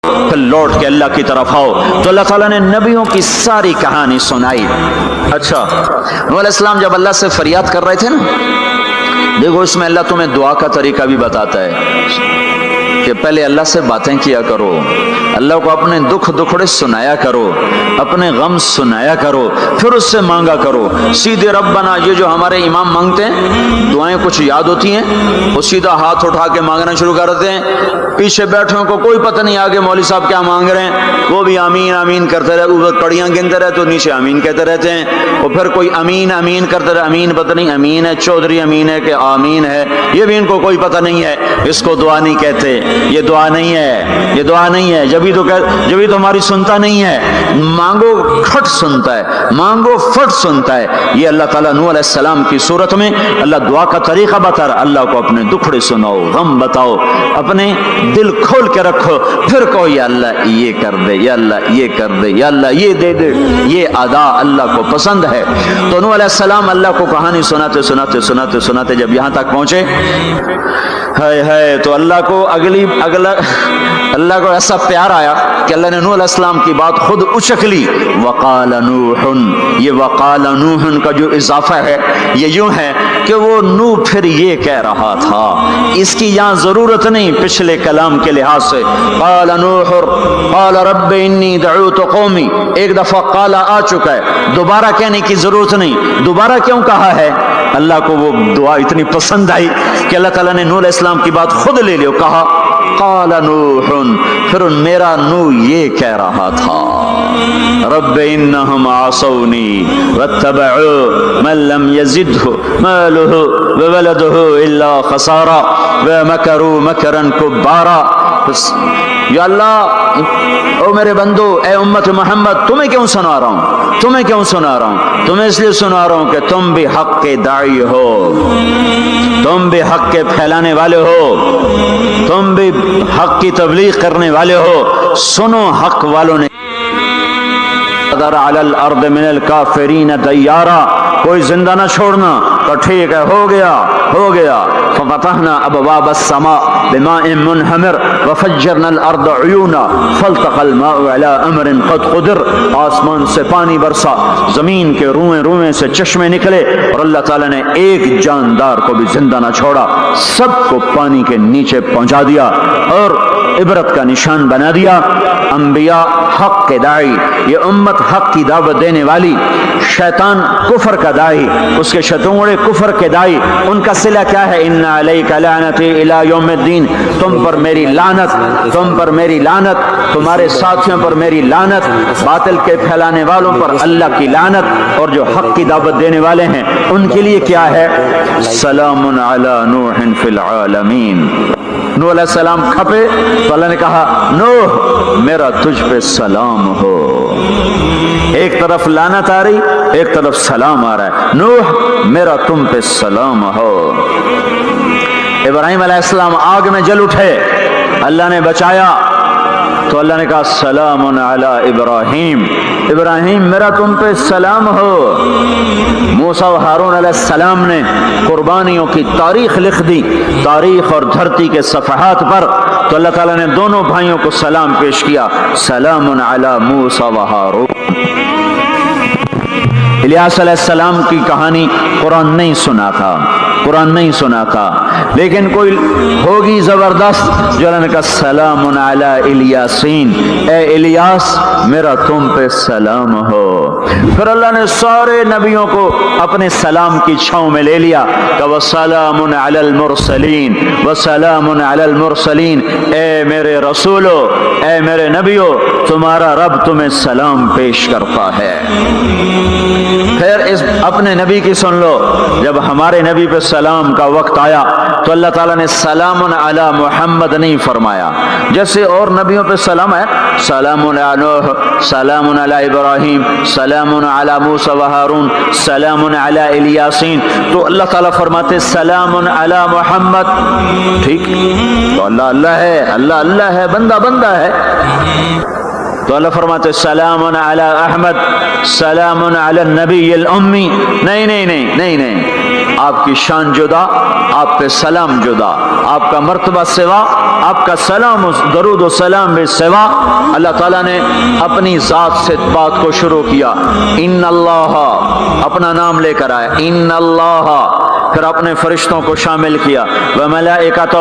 پھر لوٹ کے اللہ کی طرف آؤ. تو اللہ تعالیٰ نے نبیوں کی ساری کہانی سنائی. اچھا نوح علیہ السلام جب اللہ سے فریاد کر رہے تھے نا، دیکھو اس میں اللہ تمہیں دعا کا طریقہ بھی بتاتا ہے کہ پہلے اللہ سے باتیں کیا کرو، اللہ کو اپنے دکھ دکھڑے سنایا کرو، اپنے غم سنایا کرو، پھر اس سے مانگا کرو. سیدھے ربنا یہ جو ہمارے امام مانگتے ہیں دعائیں کچھ یاد ہوتی ہیں، وہ سیدھا ہاتھ اٹھا کے مانگنا شروع کر دیتے ہیں. پیچھے بیٹھے کو کوئی پتہ نہیں آگے مولوی صاحب کیا مانگ رہے ہیں، وہ بھی آمین آمین کرتے رہے، اوپر کڑیاں گنتے رہے تو نیچے آمین کہتے رہتے ہیں. اور پھر کوئی امین امین کرتے رہے، امین پتہ نہیں امین ہے چودھری امین ہے کہ آمین ہے، یہ بھی ان کو کوئی پتہ نہیں ہے. اس کو دعا نہیں کہتے، یہ دعا نہیں ہے، یہ دعا نہیں ہے. جبھی تو ہماری سنتا نہیں ہے. مانگو کھٹ سنتا ہے، مانگو فٹ سنتا ہے. یہ اللہ تعالیٰ نوح علیہ السلام کی صورت میں اللہ دعا کا طریقہ بتا رہا. اللہ کو اپنے دکھڑے سناؤ، غم بتاؤ، اپنے دل کھول کے رکھو، پھر کہو یا اللہ یہ کر دے، یا اللہ یہ کر دے، یا اللہ یہ دے دے. یہ ادا اللہ کو پسند ہے. تو نوح علیہ السلام اللہ کو کہانی سناتے سناتے سناتے سناتے جب یہاں تک پہنچے، ہے تو اللہ کو اللہ کو ایسا پیار آیا کہ اللہ نے نوح علیہ السلام کی بات خود اچک لی. وقال نوح، یہ وقال نوح کا جو اضافہ ہے یہ یوں ہے کہ وہ نوح پھر یہ کہہ رہا تھا. اس کی یہاں ضرورت نہیں پچھلے کلام کے لحاظ سے. قال نوح قال رب انی دعوت قومی، ایک دفعہ قال آ چکا ہے، دوبارہ کہنے کی ضرورت نہیں. دوبارہ کیوں کہا ہے؟ اللہ کو وہ دعا اتنی پسند آئی کہ اللہ تعالیٰ نے نوح علیہ السلام کی بات خود لے لی. کہا قال نوح، پھر میرا نوح یہ کہہ رہا تھا رب انہم عصونی واتبعوا من لم یزدہ مالہ وولدہ الا خسارا ومکروا مکرا کبارا. یا اللہ او میرے بندو، اے امت محمد، تمہیں کیوں سنا رہا ہوں؟ تمہیں کیوں سنا رہا ہوں؟ تمہیں اس لیے سنا رہا ہوں کہ تم بھی حق کے داعی ہو، تم بھی حق کے پھیلانے والے ہو، تم بھی حق کی تبلیغ کرنے والے ہو. سنو حق والوں نے قدر علی الارض من الکافرین دیارا، کوئی زندہ نہ چھوڑنا. تو ٹھیک ہے، ہو گیا. ففتحنا ابواب السماء بماء منہمر وفجرنا الارض عیونا فالتقى الماء على امر قد قدر. آسمان سے پانی برسا، زمین کے روئیں سے چشمے نکلے، اور اللہ تعالیٰ نے ایک جاندار کو بھی زندہ نہ چھوڑا، سب کو پانی کے نیچے پہنچا دیا اور عبرت کا نشان بنا دیا. انبیاء حق کے داعی، یہ امت حق کی دعوت دینے والی. شیطان کفر کا داعی، اس کے شتونڑے کفر کے داعی، ان کا صلہ کیا ہے؟ ان علیک لعنتی الی یوم الدین، تم پر میری لعنت، تم پر میری لعنت، تمہارے ساتھیوں پر میری لعنت، باطل کے پھیلانے والوں پر اللہ کی لعنت، اور جو حق کی دعوت دینے والے ہیں ان کے لیے کیا ہے؟ سلام علی نوح فی العالمین. نوح علیہ السلام کھپے تو اللہ نے کہا نوح میرا تجھ پہ سلام ہو. ایک طرف لعنت آ رہی، ایک طرف سلام آ رہا ہے. نوح میرا تم پہ سلام ہو. ابراہیم علیہ السلام آگ میں جل اٹھے، اللہ نے بچایا تو اللہ نے کہا سلام علی ابراہیم، ابراہیم میرا تم پہ سلام ہو. موسیٰ و ہارون علیہ السلام نے قربانیوں کی تاریخ لکھ دی، تاریخ اور دھرتی کے صفحات پر، تو اللہ تعالیٰ نے دونوں بھائیوں کو سلام پیش کیا، سلام علی موسیٰ و ہارون. الیاس علیہ السلام کی کہانی قرآن نہیں سنا تھا، لیکن کوئی ہوگی زبردست جو اللہ نے کہا سلام علی الیاسین، اے الیاس میرا تم پہ سلام ہو. پھر اللہ نے سارے نبیوں کو اپنے سلام کی چھاؤں میں لے لیا کہ وسلام علی المرسلین، وسلام علی المرسلین، اے میرے رسولو، اے میرے نبیو، تمہارا رب تمہیں سلام پیش کرتا ہے. پھر اس اپنے نبی کی سن لو، جب ہمارے نبی پہ سلام کا وقت آیا تو اللہ تعالیٰ نے سلام علی محمد نہیں فرمایا، جیسے اور نبیوں پہ سلام ہے، سلام علی نوح، سلام علی ابراہیم، سلام علی موسیٰ و ہارون، سلام علی الیاسین، تو اللہ تعالیٰ فرماتے سلام علی محمد. ٹھیک، تو اللہ اللہ ہے، اللہ اللہ ہے، بندہ بندہ ہے. تو اللہ فرماتے سلام علی احمد، سلام علی النبی الامی. نہیں، آپ کی شان جدا، آپ پہ سلام جدا، آپ کا مرتبہ سوا، آپ کا سلام درود و سلام بھی سوا۔ اللہ تعالیٰ نے اپنی ذات سے بات کو شروع کیا، ان اللہ، اپنا نام لے کر آیا ان اللہ، پھر اپنے فرشتوں کو شامل کیا، وملائکتہ،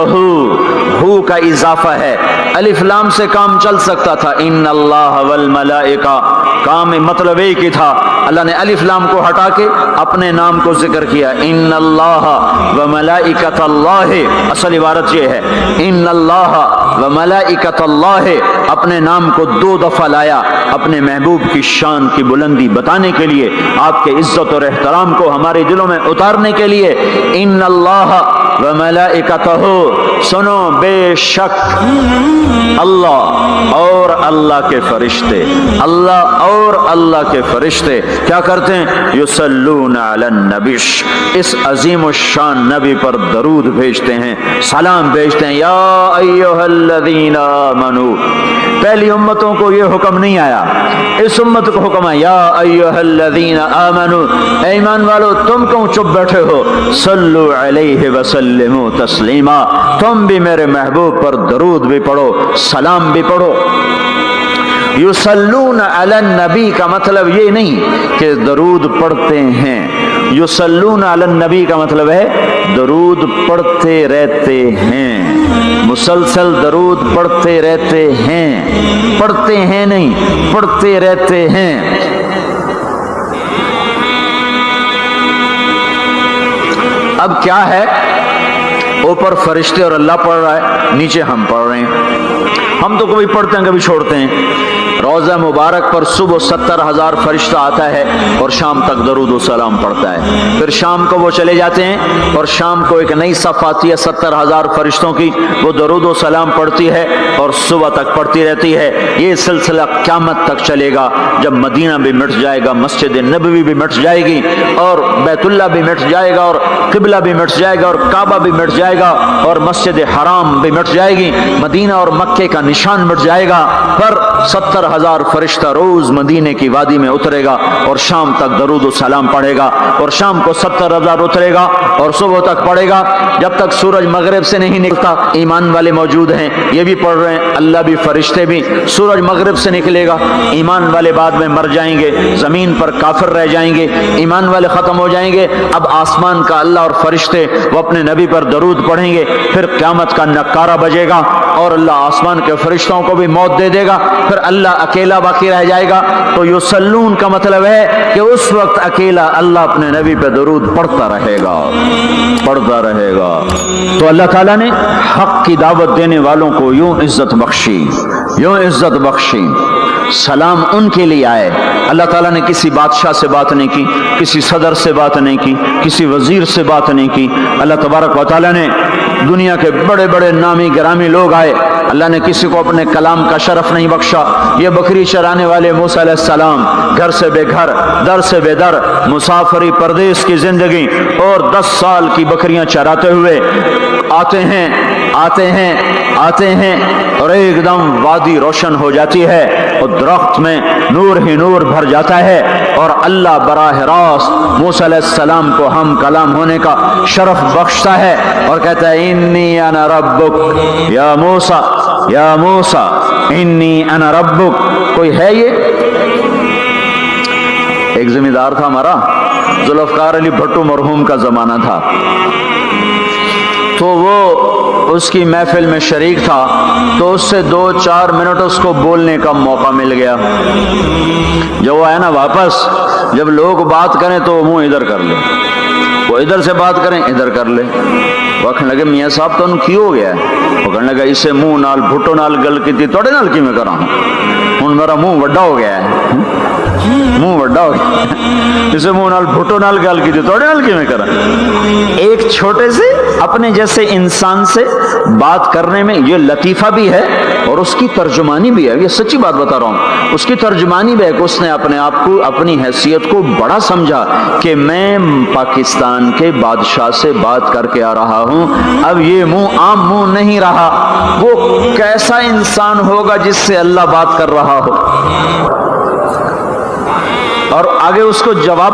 ہو کا اضافہ ہے، الف لام سے کام چل سکتا تھا، ان اللہ والملائکہ، کام مطلب ایک ہی تھا، اللہ نے الف لام کو ہٹا کے اپنے نام کو ذکر کیا، ان اللہ وملائکۃ اللہ، اصل عبارت یہ ہے ان اللہ وملائکۃ اللہ، اپنے نام کو 2 دفعہ لایا اپنے محبوب کی شان کی بلندی بتانے کے لیے، آپ کے عزت اور احترام کو ہمارے دلوں میں اتارنے کے لیے، ان اللہ وملائکتہ، سنو بے شک اللہ اور اللہ کے فرشتے، اللہ اور اللہ کے فرشتے کیا کرتے ہیں؟ یصلون علی النبی، اس عظیم الشان نبی پر درود بھیجتے ہیں، سلام بھیجتے ہیں، یا ایھا الذین آمنو، پہلی امتوں کو یہ حکم نہیں آیا، اس امت کو حکم ہے، یا ایھا الذین آمنو، اے ایمان والو تم کیوں چپ بیٹھے ہو، صلو علیہ وسلموا تسلیما، تم بھی میرے محبوب پر درود بھی پڑھو، سلام بھی پڑھو۔ یصلون علی النبی کا مطلب یہ نہیں کہ درود پڑھتے ہیں، یصلون علی النبی کا مطلب ہے درود پڑھتے رہتے ہیں، مسلسل درود پڑھتے رہتے ہیں، پڑھتے ہیں نہیں، پڑھتے رہتے ہیں۔ اب کیا ہے، اوپر فرشتے اور اللہ پڑھ رہا ہے، نیچے ہم پڑھ رہے ہیں، ہم تو کبھی پڑھتے ہیں کبھی چھوڑتے ہیں۔ روزہ مبارک پر صبح 70,000 فرشتہ آتا ہے اور شام تک درود و سلام پڑھتا ہے، پھر شام کو وہ چلے جاتے ہیں اور شام کو ایک نئی صف آتی ہے 70,000 فرشتوں کی، وہ درود و سلام پڑھتی ہے اور صبح تک پڑھتی رہتی ہے۔ یہ سلسلہ قیامت تک چلے گا، جب مدینہ بھی مٹ جائے گا، مسجد نبوی بھی مٹ جائے گی، اور بیت اللہ بھی مٹ جائے گا، اور قبلہ بھی مٹ جائے گا، اور کعبہ بھی مٹ جائے گا، اور مسجد حرام بھی مٹ جائے گی، مدینہ اور مکے کا نشان مٹ جائے گا، پر 70,000 فرشتہ روز مدینے کی وادی میں اترے گا اور شام تک درود و سلام پڑھے گا، اور شام کو 70,000 اترے گا اور صبح تک پڑھے گا، جب تک سورج مغرب سے نہیں نکلتا۔ ایمان والے موجود ہیں، یہ بھی پڑھ رہے ہیں، اللہ بھی فرشتے بھی، سورج مغرب سے نکلے گا، ایمان والے بعد میں مر جائیں گے، زمین پر کافر رہ جائیں گے، ایمان والے ختم ہو جائیں گے، اب آسمان کا اللہ اور فرشتے وہ اپنے نبی پر درود پڑھیں گے، پھر قیامت کا نکارہ بجے گا اور اللہ آسمان کے فرشتوں کو بھی موت دے دے گا، پھر اللہ اکیلا باقی رہ جائے گا۔ تو یصلون کا مطلب ہے کہ اس وقت اکیلا اللہ اپنے نبی پہ درود پڑھتا رہے گا، پڑھتا رہے گا۔ تو اللہ تعالیٰ نے حق کی دعوت دینے والوں کو یوں عزت بخشی، یوں عزت بخشی۔ سلام ان کے لیے آئے، اللہ تعالیٰ نے کسی بادشاہ سے بات نہیں کی، کسی صدر سے بات نہیں کی، کسی وزیر سے بات نہیں کی، اللہ تبارک و تعالیٰ نے دنیا کے بڑے بڑے نامی گرامی لوگ آئے، اللہ نے کسی کو اپنے کلام کا شرف نہیں بخشا۔ یہ بکری چرانے والے موسیٰ علیہ السلام، گھر سے بے گھر، در سے بے در، مسافری پردیس کی زندگی، اور 10 سال کی بکریاں چراتے ہوئے آتے ہیں، آتے ہیں، آتے ہیں، اور ایک دم وادی روشن ہو جاتی ہے اور درخت میں نور ہی نور بھر جاتا ہے، اور اللہ براہ راست موسیٰ علیہ السلام کو ہم کلام ہونے کا شرف بخشتا ہے اور کہتا ہے انی انا ربک یا موسیٰ، یا موسیٰ انی انا ربک۔ کوئی ہے یہ؟ ایک ذمہ دار تھا ہمارا، ذوالفقار علی بھٹو مرحوم کا زمانہ تھا، تو وہ اس کی محفل میں شریک تھا، تو اس سے 2-4 منٹ اس کو بولنے کا موقع مل گیا۔ جب وہ آیا نا واپس، جب لوگ بات کریں تو وہ منہ ادھر کر لے، وہ ادھر سے بات کریں ادھر کر لے۔ وہ کہنے لگے میاں صاحب تو ان کی ہو گیا ہے؟ وہ کہنے لگا اسے منہ نال بھٹو نال گل کی توڑے نال کی میں کرا ہوں میرا منہ وڈا ہو گیا ہے، منہ وڈا ہو گیا، اسے منہ نال بھٹو نال گل کی توڑے نال کی میں کرا۔ ایک چھوٹے سے اپنے جیسے انسان سے بات کرنے میں یہ لطیفہ بھی ہے اور اس کی ترجمانی بھی ہے، یہ سچی بات بتا رہا ہوں، اس کی ترجمانی بھی ہے کہ اس نے اپنے آپ کو، اپنی حیثیت کو بڑا سمجھا کہ میں پاکستان کے بادشاہ سے بات کر کے آ رہا ہوں، اب یہ منہ عام منہ نہیں رہا، وہ کیسا انسان ہوگا جس سے اللہ بات کر رہا ہو۔ اور آگے اس کو جواب،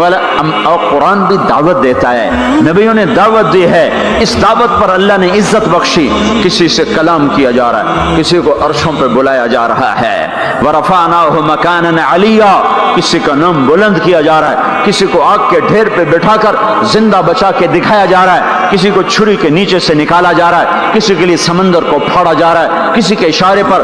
اور قرآن بھی دعوت دیتا ہے، نبیوں نے دعوت دی ہے، اس دعوت پر اللہ نے عزت بخشی۔ کسی سے کلام کیا جا رہا ہے، کسی کو عرشوں پہ بلایا جا رہا ہے، وَرَفَعْنَاهُ مَكَانًا عَلِيًّا، کسی کا نام بلند کیا جا رہا ہے، کسی کو آگ کے ڈھیر پہ بٹھا کر زندہ بچا کے دکھایا جا رہا ہے، کسی کو چھری کے نیچے سے نکالا جا رہا ہے، کسی کے لیے سمندر کو پھاڑا جا رہا ہے، کسی کے اشارے پر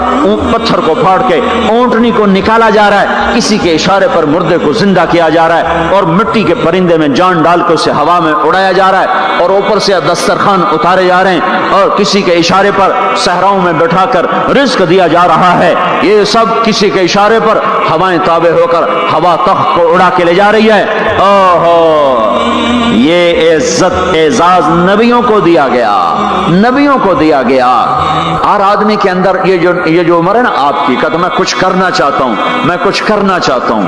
پتھر کو پھاڑ کے اونٹنی کو نکالا جا رہا ہے، کسی کے اشارے پر مردے کو زندہ کیا جا رہا ہے، اور مٹی کے پرندے میں جان ڈال کے اسے ہوا میں اڑایا جا رہا ہے، اور اوپر سے دسترخوان اتارے جا رہے ہیں، اور کسی کے اشارے پر صحراؤں میں بٹھا کر رزق دیا جا رہا ہے۔ یہ سب کسی کے اشارے پر ہوائیں تابع ہو کر ہوا تخت کو اڑا کے لے جا رہی ہے۔ اوہو، یہ عزت اعزاز نبیوں کو دیا گیا، نبیوں کو دیا گیا۔ ہر آدمی کے اندر یہ جو عمر ہے نا آپ کی، کہتا میں کچھ کرنا چاہتا ہوں، میں کچھ کرنا چاہتا ہوں،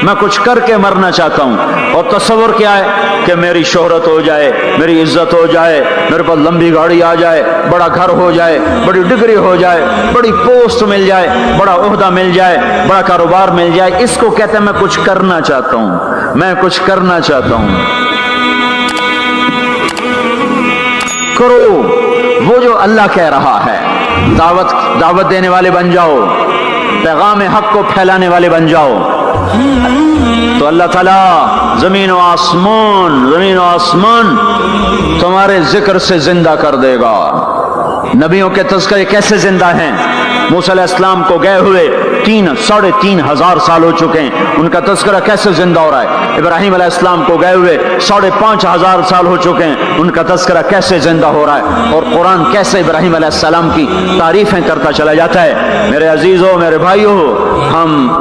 میں کچھ کر کے مرنا چاہتا ہوں۔ اور تصور کیا ہے کہ میری شہرت ہو جائے، میری عزت ہو جائے، میرے پاس لمبی گاڑی آ جائے، بڑا گھر ہو جائے، بڑی ڈگری ہو جائے، بڑی پوسٹ مل جائے، بڑا عہدہ مل جائے، بڑا کاروبار مل جائے۔ اس کو کہتے ہیں میں کچھ کرنا چاہتا ہوں، میں کچھ کرنا چاہتا ہوں۔ کرو وہ جو اللہ کہہ رہا ہے، دعوت دینے والے بن جاؤ، پیغام حق کو پھیلانے والے بن جاؤ، تو اللہ تعالیٰ زمین و آسمان تمہارے ذکر سے زندہ کر دے گا۔ نبیوں کے تذکرے کیسے زندہ ہیں؟ موسیٰ علیہ السلام کو گئے ہوئے 3,500 سال ہو چکے ہیں، ان کا تذکرہ کیسے زندہ ہو رہا ہے؟ ابراہیم علیہ السلام کو گئے ہوئے 5,500 سال ہو چکے ہیں، ان کا تذکرہ کیسے زندہ ہو رہا ہے؟ اور قرآن کیسے ابراہیم علیہ السلام کی تعریفیں کرتا چلا جاتا ہے۔ میرے عزیزوں، میرے بھائیوں،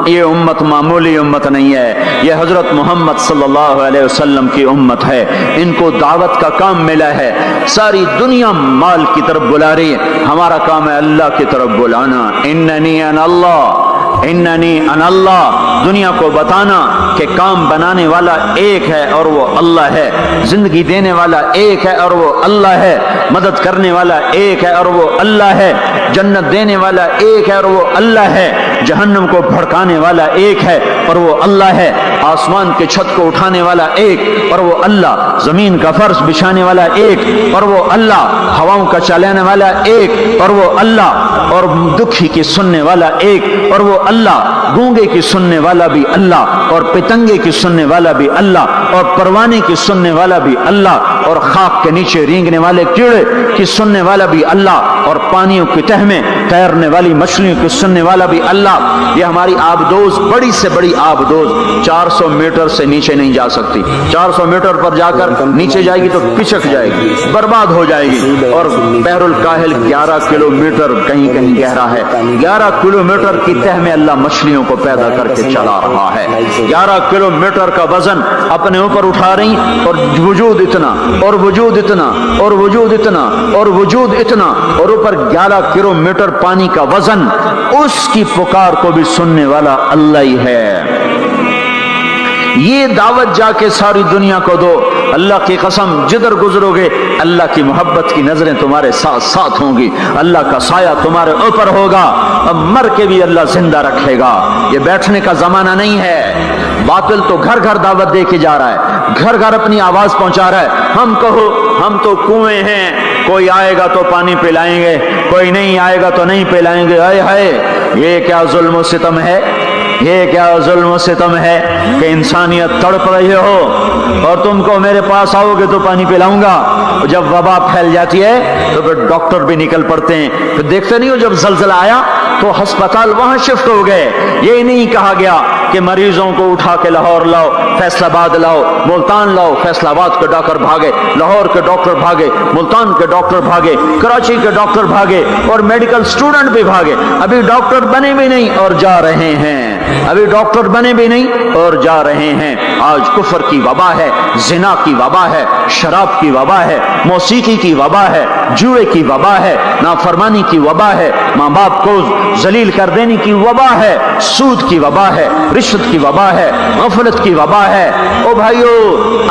یہ امت معمولی امت نہیں ہے، یہ حضرت محمد صلی اللہ علیہ وسلم کی امت ہے۔ ان کو دعوت کا کام ملا ہے، ساری دنیا مال کی طرف بلا رہی ہے، ہمارا کام ہے اللہ کی طرف بلانا۔ اننی انا اللہ، اننی انا اللہ، دنیا کو بتانا کہ کام بنانے والا ایک ہے اور وہ اللہ ہے، زندگی دینے والا ایک ہے اور وہ اللہ ہے، مدد کرنے والا ایک ہے اور وہ اللہ ہے، جنت دینے والا ایک ہے اور وہ اللہ ہے، جہنم کو بھڑکانے والا ایک ہے اور وہ اللہ ہے، آسمان کے چھت کو اٹھانے والا ایک اور وہ اللہ، زمین کا فرش بچھانے والا ایک اور وہ اللہ، ہواؤں کا چلانے والا ایک اور وہ اللہ، اور دکھی کی سننے والا ایک اور وہ اللہ، گونگے کی سننے والا بھی اللہ، اور پتنگے کی سننے والا بھی اللہ، اور پروانے کی سننے والا بھی اللہ، اور خاک کے نیچے رینگنے والے کیڑے کی سننے والا بھی اللہ، اور پانیوں کی تہ میں تیرنے والی مچھلیوں کی سننے والا بھی اللہ۔ یہ ہماری آبدوز بڑی سے بڑی آبدوز 400 میٹر سے نیچے نہیں جا سکتی، 400 میٹر پر جا کر نیچے جائے گی تو پچک جائے گی، برباد ہو جائے گی۔ اور بحر الکاہل 11 کلومیٹر کہیں کہیں گہرا ہے، 11 کلومیٹر کی تہ میں اللہ مچھلیوں کو پیدا کر کے چلا رہا ہے، 11 کلومیٹر کا وزن اپنے اوپر اٹھا رہی، اور وجود اتنا اور وجود اتنا اور وجود اتنا اور وجود اتنا، اور اوپر 11 کلومیٹر پانی کا وزن، اس کی پکار کو بھی سننے والا اللہ ہی ہے۔ یہ دعوت جا کے ساری دنیا کو دو، اللہ کی قسم جدھر گزرو گے اللہ کی محبت کی نظریں تمہارے ساتھ ساتھ ہوں گی، اللہ کا سایہ تمہارے اوپر ہوگا، اب مر کے بھی اللہ زندہ رکھے گا۔ یہ بیٹھنے کا زمانہ نہیں ہے۔ باطل تو گھر گھر دعوت دے کے جا رہا ہے، گھر گھر اپنی آواز پہنچا رہا ہے، ہم کہو ہم تو کنویں ہیں، کوئی آئے گا تو پانی پلائیں گے، کوئی نہیں آئے گا تو نہیں پلائیں گے۔ ہائے ہائے، یہ کیا ظلم و ستم ہے، یہ کیا ظلم و ستم ہے کہ انسانیت تڑپ رہی ہو اور تم کو میرے پاس آؤ گے تو پانی پلاؤں گا۔ جب وبا پھیل جاتی ہے تو پھر ڈاکٹر بھی نکل پڑتے ہیں، پھر دیکھتے نہیں ہو جب زلزلہ آیا تو ہسپتال وہاں شفٹ ہو گئے۔ یہ نہیں کہا گیا کہ مریضوں کو اٹھا کے لاہور لاؤ، فیصل آباد لاؤ، ملتان لاؤ، فیصل آباد کے ڈاکٹر بھاگے، لاہور کے ڈاکٹر بھاگے، ملتان کے ڈاکٹر بھاگے، کراچی کے ڈاکٹر بھاگے، اور میڈیکل سٹوڈنٹ بھی بھاگے۔ ابھی ڈاکٹر بنے بھی نہیں اور جا رہے ہیں، ابھی ڈاکٹر بنے بھی نہیں اور جا رہے ہیں۔ آج کفر کی وبا ہے، زنا کی وبا ہے، شراب کی وبا ہے، موسیقی کی وبا ہے، جوئے کی وبا ہے، نافرمانی کی وبا ہے، ماں باپ کو ذلیل کر دینے کی وبا ہے، سود کی وبا ہے، رشوت کی وبا ہے، غفلت کی وبا ہے۔ او بھائیو،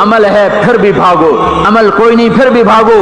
عمل ہے پھر بھی بھاگو، عمل کوئی نہیں پھر بھی بھاگو۔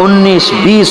19-20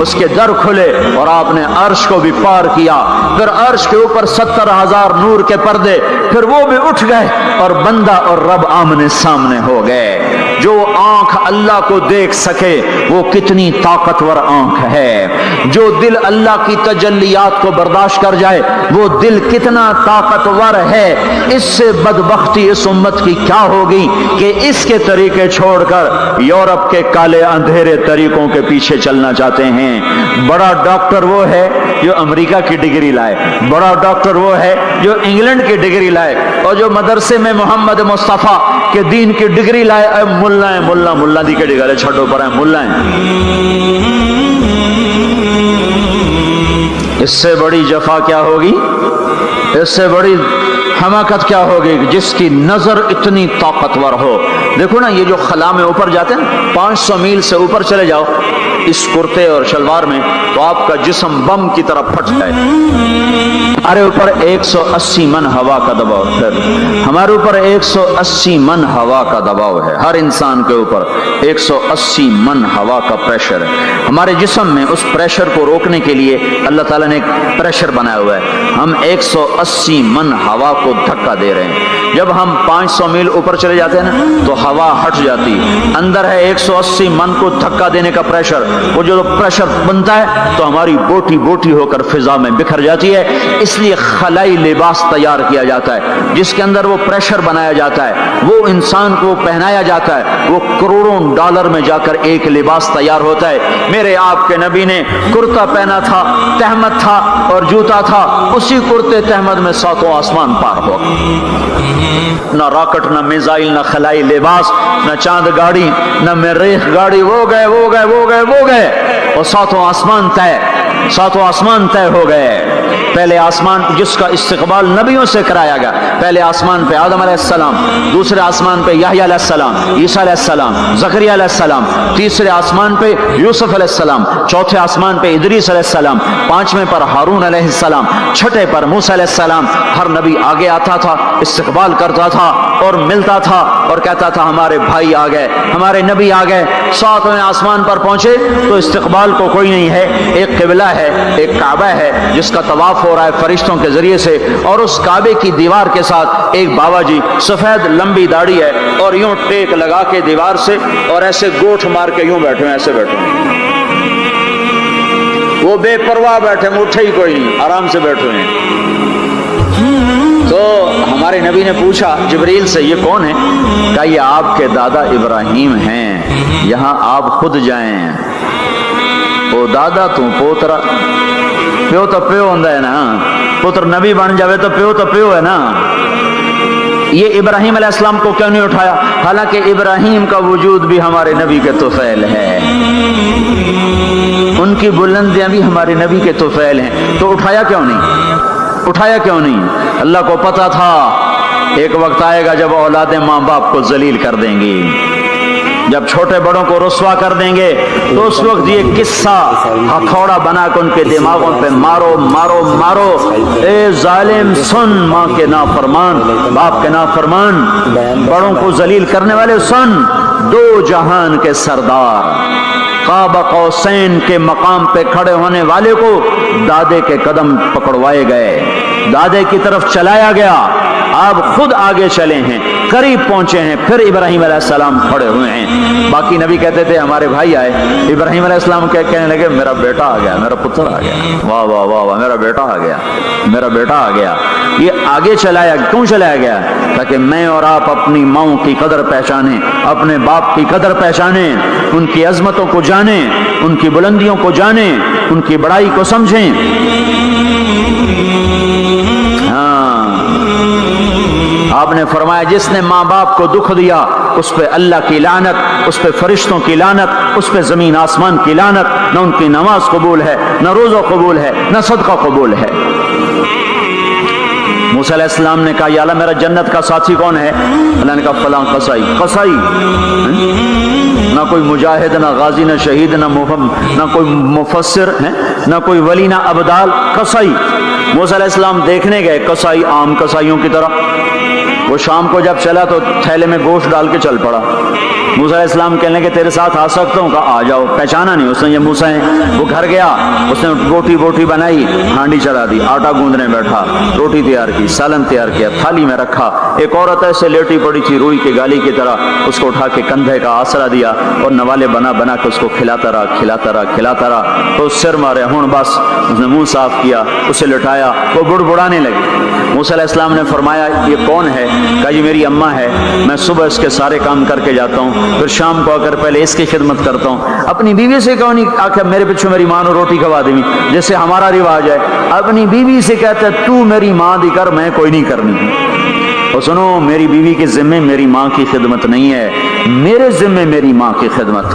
اس کے در کھلے اور آپ نے عرش کو بھی پار کیا. پھر عرش کے اوپر 70,000 نور کے پردے, پھر وہ بھی اٹھ گئے اور بندہ اور رب آمنے سامنے ہو گئے. جو آنکھ اللہ کو دیکھ سکے وہ کتنی طاقتور آنکھ ہے. جو دل اللہ کی تجلیات کو برداشت کر جائے وہ دل کتنا طاقتور ہے. اس سے بدبختی اس امت کی کیا ہوگی کہ اس کے طریقے چھوڑ کر یورپ کے کالے اندھیرے طریقوں کے پیچھے چلنا چاہتے ہیں. بڑا ڈاکٹر وہ ہے جو امریکہ کی ڈگری لائے, بڑا ڈاکٹر وہ ہے جو انگلینڈ کی ڈگری لائے, اور جو مدرسے میں محمد مصطفیٰ کے دین کی ڈگری لائے ملا ہے, ملا دی کے ڈگرے چھٹو پر ہے ملا ہے. اس سے بڑی جفا کیا ہوگی, اس سے بڑی حماقت کیا ہوگی جس کی نظر اتنی طاقتور ہو. دیکھو نا یہ جو خلا میں اوپر جاتے ہیں 500 میل سے اوپر چلے جاؤ اس کرتے اور شلوار میں تو آپ کا جسم بم کی طرح پھٹ جائے. ہمارے اوپر 180 من ہوا کا دباؤ, ہمارے اوپر 180 من ہوا کا دباؤ ہے. ہر انسان کے اوپر 180 من ہوا کا پریشر ہے. ہمارے جسم میں اس پریشر کو روکنے کے لیے اللہ تعالیٰ نے ایک پریشر بنایا ہوا ہے. ہم 180 من ہوا کو دھکا دے رہے ہیں. جب ہم 500 میل اوپر چلے جاتے ہیں نا تو ہوا ہٹ جاتی. اندر ہے 180 من کو دھکا دینے کا پریشر. وہ جو پریشر بنتا ہے تو ہماری بوٹی بوٹی ہو کر فضا میں بکھر جاتی ہے. اس لیے خلائی لباس تیار کیا جاتا ہے جس کے اندر وہ پریشر بنایا جاتا ہے, وہ انسان کو پہنایا جاتا ہے. وہ کروڑوں ڈالر میں جا کر ایک لباس تیار ہوتا ہے. میرے آپ کے نبی نے کرتا پہنا تھا, تہمت تھا اور جوتا تھا. اسی کرتے تہمت میں 7 آسمان پار ہو. نہ راکٹ, نہ میزائل, نہ خلائی لباس, نہ چاند گاڑی, نہ مریخ گاڑی. وہ گئے وہ گئے وہ گئے وہ گئے اور 7 آسمان طے, 7 آسمان طے ہو گئے. پہلے آسمان جس کا استقبال نبیوں سے کرایا گیا, پہلے آسمان پہ آدم علیہ السلام, دوسرے آسمان پہ یحییٰ علیہ السلام, عیسیٰ علیہ السلام, زکریا علیہ السلام, تیسرے آسمان پہ یوسف علیہ السلام, چوتھے آسمان پہ ادریس علیہ السلام, 5ویں پر ہارون علیہ السلام, 6 پر موسیٰ علیہ السلام. ہر نبی آگے آتا تھا, استقبال کرتا تھا اور ملتا تھا اور کہتا تھا ہمارے بھائی آ گئے, ہمارے نبی آ گئے. 7ویں آسمان پر پہنچے تو استقبال کو کوئی نہیں ہے. ایک قبلہ ہے, ایک کعبہ ہے جس کا طواف ہو رہا ہے فرشتوں کے ذریعے سے, اور اس کعبے کی دیوار کے ساتھ ایک بابا جی سفید لمبی داڑھی ہے اور یوں ٹیک لگا کے دیوار سے اور ایسے گوٹھ مار کے یوں بیٹھے ہیں, ایسے بیٹھے ہیں. وہ بے پرواہ بیٹھے, اٹھے ہی کوئی نہیں, آرام سے بیٹھے ہیں. تو ہمارے نبی نے پوچھا جبریل سے یہ کون ہے؟ کہا یہ آپ کے دادا ابراہیم ہیں, یہاں آپ خود جائیں. او دادا تو پوترا, پیو تو پیو ہوندا ہے نا, پتر نبی بن جاوے تو پیو ہے نا. یہ ابراہیم علیہ السلام کو کیوں نہیں اٹھایا؟ حالانکہ ابراہیم کا وجود بھی ہمارے نبی کے طفیل ہے, ان کی بلندیاں بھی ہمارے نبی کے طفیل ہیں. تو اٹھایا کیوں نہیں, اٹھایا کیوں نہیں؟ اللہ کو پتا تھا ایک وقت آئے گا جب اولادیں ماں باپ کو ذلیل کر دیں گی, جب چھوٹے بڑوں کو رسوا کر دیں گے تو اس وقت یہ قصہ ہتھوڑا بنا کے ان کے دماغوں پہ مارو مارو مارو. اے ظالم سن, ماں کے نافرمان, باپ کے نافرمان, بڑوں کو ذلیل کرنے والے سن. 2 جہان کے سردار قاب قوسین کے مقام پہ کھڑے ہونے والے کو دادے کے قدم پکڑوائے گئے, دادے کی طرف چلایا گیا. آپ خود آگے چلے ہیں, قریب پہنچے ہیں, پھر ابراہیم علیہ السلام کھڑے ہوئے ہیں. باقی نبی کہتے تھے ہمارے بھائی آئے, ابراہیم علیہ السلام کہنے لگے میرا بیٹا آ گیا, میرا پتر آ گیا, واہ واہ واہ واہ, میرا بیٹا آ گیا, میرا بیٹا آ گیا. یہ آگے چلایا, کیوں چلایا گیا؟ تاکہ میں اور آپ اپنی ماؤں کی قدر پہچانیں, اپنے باپ کی قدر پہچانیں, ان کی عظمتوں کو جانیں, ان کی بلندیوں کو جانیں, ان کی بڑائی کو سمجھیں. آپ نے فرمایا جس نے ماں باپ کو دکھ دیا اس پہ اللہ کی لعنت, اس پہ فرشتوں کی لعنت, اس پہ زمین آسمان کی لعنت. نہ ان کی نماز قبول ہے, نہ روزہ قبول ہے, نہ صدقہ قبول ہے. موسیٰ علیہ السلام نے کہا یا اللہ میرا جنت کا ساتھی کون ہے؟ اللہ نے کہا فلاں قصائی. قصائی نہ کوئی مجاہد, نہ غازی, نہ شہید, نہ کوئی مفسر ہے, نہ کوئی ولی, نہ ابدال, قصائی. موسیٰ علیہ السلام دیکھنے گئے, قصائی عام قصائیوں کی طرح. وہ شام کو جب چلا تو تھیلے میں گوشت ڈال کے چل پڑا. موسیٰ علیہ السلام کہنے لگے تیرے ساتھ آ سکتا ہوں؟ کہا آ جاؤ۔ پہچانا نہیں اس نے یہ موسیٰ ہیں۔ وہ گھر گیا، اس نے بوٹی بنائی، ہانڈی چڑھا دی، آٹا گوندنے بیٹھا، روٹی تیار کی، سالن تیار کیا، تھالی میں رکھا۔ ایک عورت ایسے لیٹی پڑی تھی روئی کی گالی کی طرح، اس کو اٹھا کے کندھے کا آسرا دیا اور نوالے بنا بنا کے اس کو کھلاتا رہا۔ تو سر مارے ہون، بس اس نے منہ صاف کیا، اسے لٹایا، وہ بڑبڑانے لگی۔ موسیٰ علیہ السلام نے فرمایا یہ کون ہے؟ کہا یہ میری اماں ہے، میں صبح اس کے سارے کام کر کے جاتا ہوں، پھر شام کو آ کر پہلے اس کی خدمت کرتا ہوں۔ اپنی بیوی سے کہو نہیں آ کے میرے پیچھے میری ماں نے روٹی کھوا دی، جیسے ہمارا رواج ہے، اپنی بیوی سے کہتا ہے تو میری ماں دی کر، میں کوئی نہیں کرنی۔ اور سنو، میری بیوی کے ذمے میری ماں کی خدمت نہیں ہے، میرے ذمے میری ماں کی خدمت۔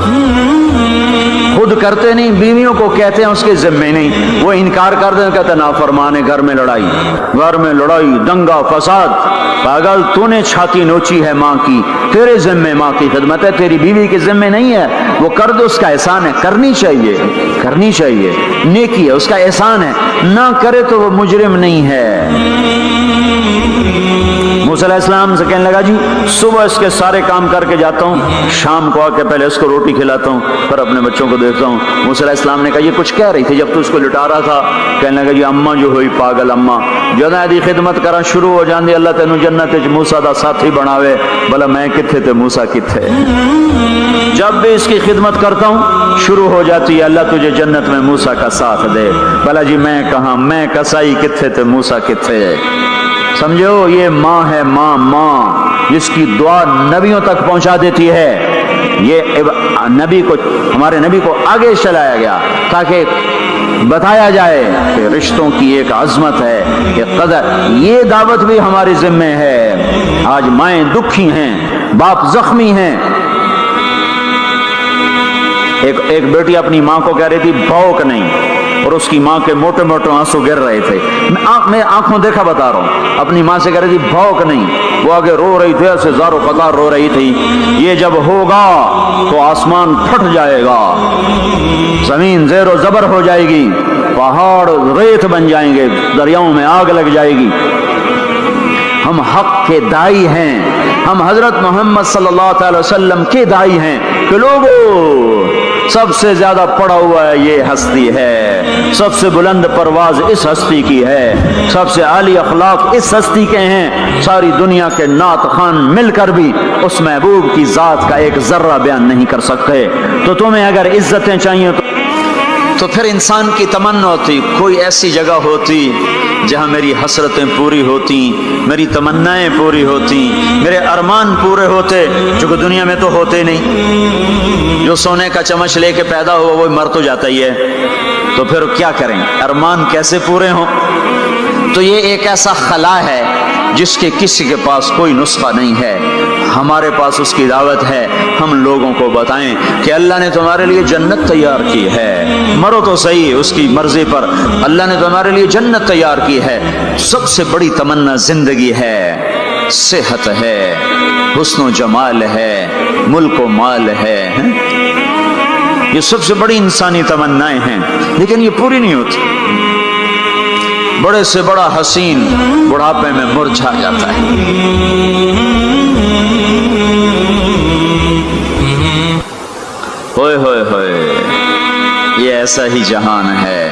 خود کرتے نہیں، بیویوں کو کہتے ہیں اس کے ذمے نہیں، وہ انکار کر دیں، کہتے نافرمان ہے، گھر میں لڑائی، دنگا فساد۔ پاگل، تو نے چھاتی نوچی ہے ماں کی، تیرے ذمے ماں کی خدمت ہے، تیری بیوی کے ذمے نہیں ہے۔ وہ کر دو، اس کا احسان ہے، کرنی چاہیے، نیکی ہے، اس کا احسان ہے، نہ کرے تو وہ مجرم نہیں ہے۔ موسیٰ علیہ السلام سے کہنے لگا جی صبح اس کے سارے کام کر کے جاتا ہوں، شام کو آ کے پہلے اس کو روٹی کھلاتا ہوں، پھر اپنے بچوں کو دیکھتا ہوں۔ موسیٰ علیہ السلام نے کہا یہ کچھ کہہ رہی تھی جب تو اس کو لٹا رہا تھا؟ کہنے لگا جی اماں جو ہوئی پاگل اماں، جدوں دی خدمت کرا شروع ہو جاندی، اللہ تینوں جنت وچ موسیٰ دا ساتھی بناوے، بھلا میں کتھے تے موسیٰ کتھے؟ جب بھی اس کی خدمت کرتا ہوں شروع ہو جاتی ہے اللہ تجھے جنت میں موسیٰ کا ساتھ دے، بھلا جی میں کہاں، میں کسائی کتھے تے موسیٰ کتھے؟ سمجھو، یہ ماں ہے، ماں جس کی دعا نبیوں تک پہنچا دیتی ہے۔ یہ ہمارے نبی کو آگے چلایا گیا تاکہ بتایا جائے کہ رشتوں کی ایک عظمت ہے، ایک قدر، یہ دعوت بھی ہمارے ذمے ہے۔ آج مائیں دکھی ہیں، باپ زخمی ہیں۔ ایک بیٹی اپنی ماں کو کہہ رہی تھی بھوک نہیں، اور اس کی ماں کے موٹے موٹے آنسو گر رہے تھے۔ میں آنکھوں دیکھا بتا رہا ہوں، اپنی ماں سے کہہ رہی تھی بھوک نہیں، وہ آگے رو رہی تھی، ایسے زارو قطار رو رہی تھی۔ یہ جب ہوگا تو آسمان پھٹ جائے گا، زمین زیر و زبر ہو جائے گی، پہاڑ ریت بن جائیں گے، دریاؤں میں آگ لگ جائے گی۔ ہم حق کے دائی ہیں، ہم حضرت محمد صلی اللہ تعالی وسلم کے دائی ہیں کہ لوگوں سب سے زیادہ پڑھا ہوا ہے یہ ہستی ہے، سب سے بلند پرواز اس ہستی کی ہے، سب سے عالی اخلاق اس ہستی کے ہیں۔ ساری دنیا کے نعت خوان مل کر بھی اس محبوب کی ذات کا ایک ذرہ بیان نہیں کر سکتے۔ تو تمہیں اگر عزتیں چاہیے تو پھر انسان کی تمنا ہوتی کوئی ایسی جگہ ہوتی جہاں میری حسرتیں پوری ہوتی، میری تمنائیں پوری ہوتی، میرے ارمان پورے ہوتے، جو کہ دنیا میں تو ہوتے نہیں۔ جو سونے کا چمچ لے کے پیدا ہوا وہ مر تو جاتا ہی ہے، تو پھر کیا کریں؟ ارمان کیسے پورے ہوں؟ تو یہ ایک ایسا خلا ہے جس کے کسی کے پاس کوئی نسخہ نہیں ہے، ہمارے پاس اس کی دعوت ہے۔ ہم لوگوں کو بتائیں کہ اللہ نے تمہارے لیے جنت تیار کی ہے، مرو تو صحیح اس کی مرضی پر، اللہ نے تمہارے لیے جنت تیار کی ہے۔ سب سے بڑی تمنا زندگی ہے، صحت ہے، حسن و جمال ہے، ملک و مال ہے، یہ سب سے بڑی انسانی تمنائیں ہیں، لیکن یہ پوری نہیں ہوتی۔ بڑے سے بڑا حسین بڑھاپے میں مرجھا جاتا ہے۔ ہوئے ہوئے ہوئے، یہ ایسا ہی جہان ہے۔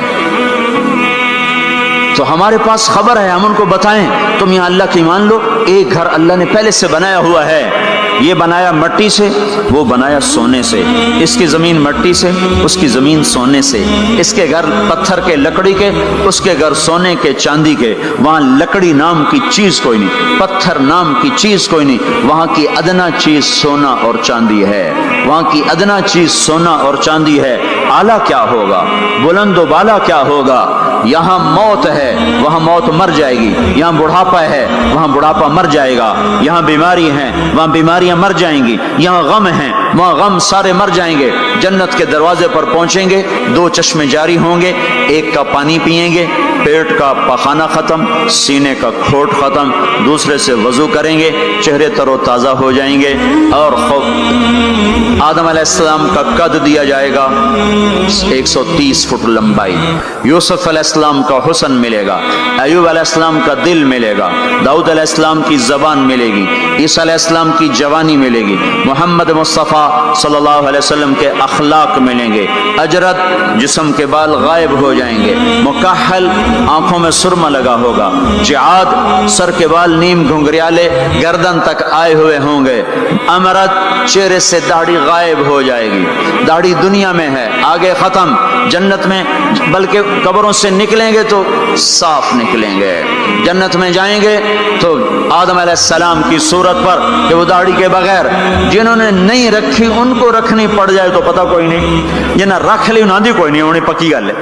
تو ہمارے پاس خبر ہے، ہم ان کو بتائیں تم یہاں اللہ کی مان لو، ایک گھر اللہ نے پہلے سے بنایا ہوا ہے، یہ بنایا مٹی سے، وہ بنایا سونے سے، اس کی زمین مٹی سے، اس کی زمین سونے سے، اس کے گھر پتھر کے لکڑی کے، اس کے گھر سونے کے چاندی کے، وہاں لکڑی نام کی چیز کوئی نہیں، پتھر نام کی چیز کوئی نہیں، وہاں کی ادنا چیز سونا اور چاندی ہے، وہاں کی ادنا چیز سونا اور چاندی ہے۔ اعلیٰ کیا ہوگا، بلند و بالا کیا ہوگا؟ یہاں موت ہے، وہاں موت مر جائے گی، یہاں بڑھاپا ہے، وہاں بڑھاپا مر جائے گا، یہاں بیماری ہیں، وہاں بیماریاں مر جائیں گی، یہاں غم ہیں، وہاں غم سارے مر جائیں گے۔ جنت کے دروازے پر پہنچیں گے، دو چشمے جاری ہوں گے، ایک کا پانی پیئیں گے، پیٹ کا پخانہ ختم، سینے کا کھوٹ ختم، دوسرے سے وضو کریں گے، چہرے تر و تازہ ہو جائیں گے، اور آدم علیہ السلام کا قد دیا جائے گا 130 فٹ لمبائی، یوسف علیہ السلام کا حسن ملے گا، ایوب علیہ السلام کا دل ملے گا، داؤد علیہ السلام کی زبان ملے گی، عیسیٰ علیہ السلام کی جوانی ملے گی، محمد مصطفیٰ صلی اللہ علیہ وسلم کے اخلاق ملیں گے، اجرت جسم کے بال غائب ہو جائیں گے، مکحل آنکھوں میں سرما لگا ہوگا، جعاد سر کے بال نیم گھنگریالے گردن تک آئے ہوئے ہوں گے، امرت چہرے سے داڑھی غائب ہو جائے گی، داڑھی دنیا میں ہے آگے ختم، جنت میں بلکہ قبروں سے نکلیں گے تو صاف نکلیں گے، جنت میں جائیں گے تو آدم علیہ السلام کی صورت پر کہ وہ داڑھی کے بغیر، جنہوں نے نہیں رکھی ان کو رکھنی پڑ جائے تو پتہ کوئی نہیں، جنہیں رکھ لی انہوں نے کوئی نہیں، انہیں پکی گل ہے۔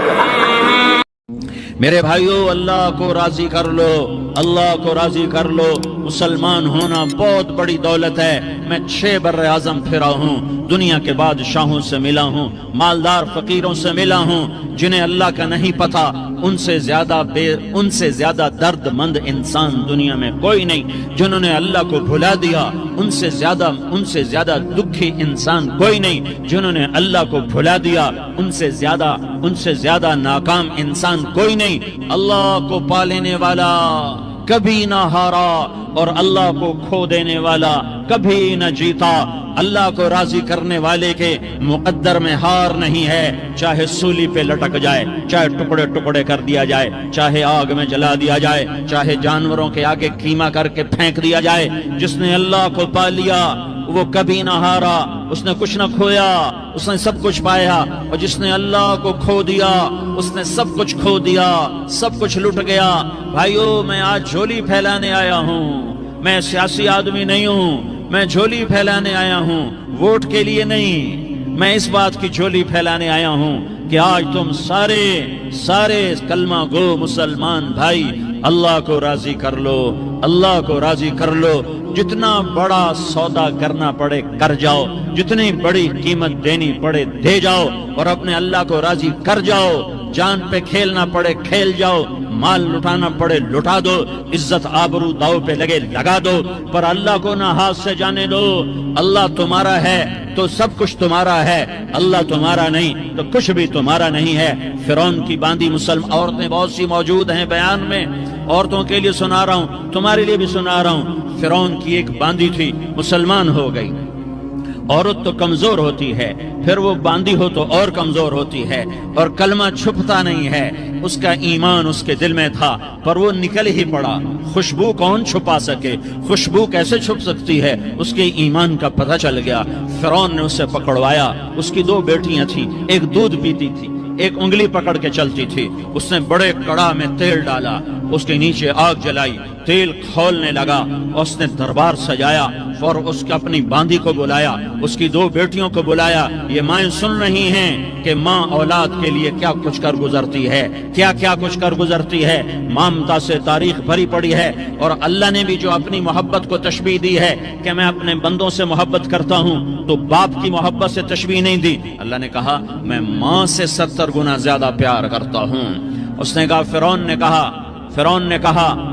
میرے بھائیو، اللہ کو راضی کر لو، اللہ کو راضی کر لو۔ مسلمان ہونا بہت بڑی دولت ہے۔ میں 6 بر اعظم پھرا ہوں، دنیا کے بادشاہوں سے ملا ہوں، مالدار فقیروں سے ملا ہوں، جنہیں اللہ کا نہیں پتہ، ان سے زیادہ درد مند انسان دنیا میں کوئی نہیں۔ جنہوں نے اللہ کو بھلا دیا ان سے زیادہ دکھی انسان کوئی نہیں۔ جنہوں نے اللہ کو بھلا دیا ان سے زیادہ ناکام انسان کوئی نہیں۔ اللہ کو پا لینے والا کبھی نہ ہارا اور اللہ کو کھو دینے والا کبھی نہ جیتا۔ اللہ کو راضی کرنے والے کے مقدر میں ہار نہیں ہے، چاہے سولی پہ لٹک جائے، چاہے ٹکڑے ٹکڑے کر دیا جائے، چاہے آگ میں جلا دیا جائے، چاہے جانوروں کے آگے قیمہ کر کے پھینک دیا جائے۔ جس نے اللہ کو پا لیا وہ کبھی نہ ہارا، اس نے کچھ نہ کھویا، اس نے سب کچھ پایا۔ اور جس نے اللہ کو کھو دیا اس نے سب کچھ کھو دیا، سب کچھ لٹ گیا۔ بھائیو، میں آج جھولی پھیلانے آیا ہوں، میں سیاسی آدمی نہیں ہوں، میں جھولی پھیلانے آیا ہوں، ووٹ کے لیے نہیں۔ میں اس بات کی جھولی پھیلانے آیا ہوں کہ آج تم سارے کلمہ گو مسلمان بھائی اللہ کو راضی کر لو، اللہ کو راضی کر لو۔ جتنا بڑا سودا کرنا پڑے کر جاؤ، جتنی بڑی قیمت دینی پڑے دے جاؤ، اور اپنے اللہ کو راضی کر جاؤ۔ جان پہ کھیلنا پڑے کھیل جاؤ، مال لٹانا پڑے لٹا دو، عزت آبرو داؤ پہ لگے لگا دو، پر اللہ کو نہ ہاتھ سے جانے دو۔ اللہ تمہارا ہے تو سب کچھ تمہارا ہے، اللہ تمہارا نہیں تو کچھ بھی تمہارا نہیں ہے۔ فرعون کی باندھی مسلم عورتیں بہت سی موجود ہیں بیان میں، عورتوں کے لیے سنا رہا ہوں، تمہارے لیے بھی سنا رہا ہوں۔ فرعون کی ایک باندھی تھی، مسلمان ہو گئی۔ عورت تو کمزور ہوتی ہے، پھر وہ باندھی ہو تو اور کمزور ہوتی ہے، اور کلمہ چھپتا نہیں ہے۔ اس کا ایمان اس کے دل میں تھا پر وہ نکل ہی پڑا۔ خوشبو کون چھپا سکے؟ خوشبو کیسے چھپ سکتی ہے؟ اس کے ایمان کا پتہ چل گیا۔ فرعون نے اسے پکڑوایا۔ اس کی 2 بیٹیاں تھیں، ایک دودھ پیتی تھی، ایک انگلی پکڑ کے چلتی تھی۔ اس نے بڑے کڑا میں تیل ڈالا، اس کے نیچے آگ جلائی، تیل کھولنے لگا، اس نے دربار سجایا اور اس کے اپنی باندھی کو بلایا، اس کی 2 بیٹیوں کو بلایا۔ یہ مائیں سن رہی ہیں کہ ماں اولاد کے لیے کیا کچھ کر گزرتی ہے، کیا کچھ کر گزرتی ہے۔ مامتا سے تاریخ بھری پڑی ہے، اور اللہ نے بھی جو اپنی محبت کو تشبیہ دی ہے کہ میں اپنے بندوں سے محبت کرتا ہوں، تو باپ کی محبت سے تشبیہ نہیں دی۔ اللہ نے کہا میں ماں سے 70 گنا زیادہ پیار کرتا ہوں۔ اس نے کہا فرعون نے کہا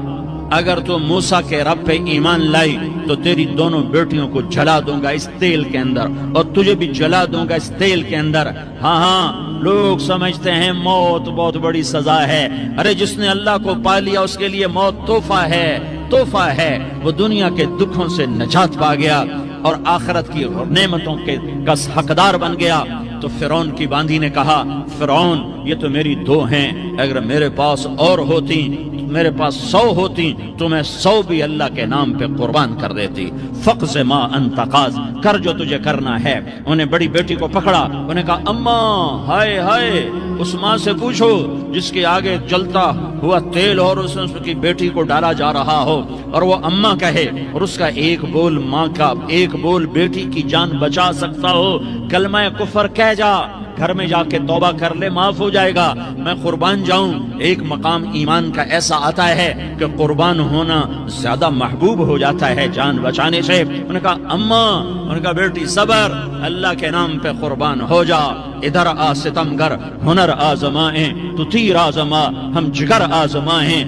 اگر تو موسیٰ کے رب پہ ایمان لائی تو تیری دونوں بیٹیوں کو جلا دوں گا اس تیل کے اندر، اور تجھے بھی جلا دوں گا اس تیل کے اندر۔ ہاں لوگ سمجھتے ہیں موت بہت بڑی سزا ہے۔ ارے جس نے اللہ کو پا لیا اس کے لیے موت تحفہ ہے۔ وہ دنیا کے دکھوں سے نجات پا گیا اور آخرت کی نعمتوں کا حقدار بن گیا۔ تو فرعون کی باندھی نے کہا فرعون یہ تو میری 2 ہیں، اگر میرے پاس اور ہوتی، میرے پاس 100 ہوتی تو میں 100 بھی اللہ کے نام پہ قربان کر دیتی۔ فقض ما انت قاض، کر جو تجھے کرنا ہے۔ انہیں بڑی بیٹی کو پکڑا، انہیں کہا اماں ہائے اس ماں سے پوچھو جس کے آگے جلتا ہوا تیل اور اس کی بیٹی کو ڈالا جا رہا ہو، اور وہ اماں کہے، اور اس کا ایک بول ماں کا، ایک بول بیٹی کی جان بچا سکتا ہو، کلمہ کفر کہہ جا، گھر میں جا کے توبہ کر لے، معاف ہو جائے گا، میں قربان جاؤں۔ ایک مقام ایمان کا ایسا آتا ہے کہ قربان ہونا زیادہ محبوب ہو جاتا ہے جان بچانے سے۔ انہوں نے کہا اماں، انہوں نے کہا بیٹی صبر، اللہ کے نام پہ قربان ہو جا۔ ادھر آ ستمگر ہنر آزمائیں، تو تیر آزما ہم جگر آزمائیں،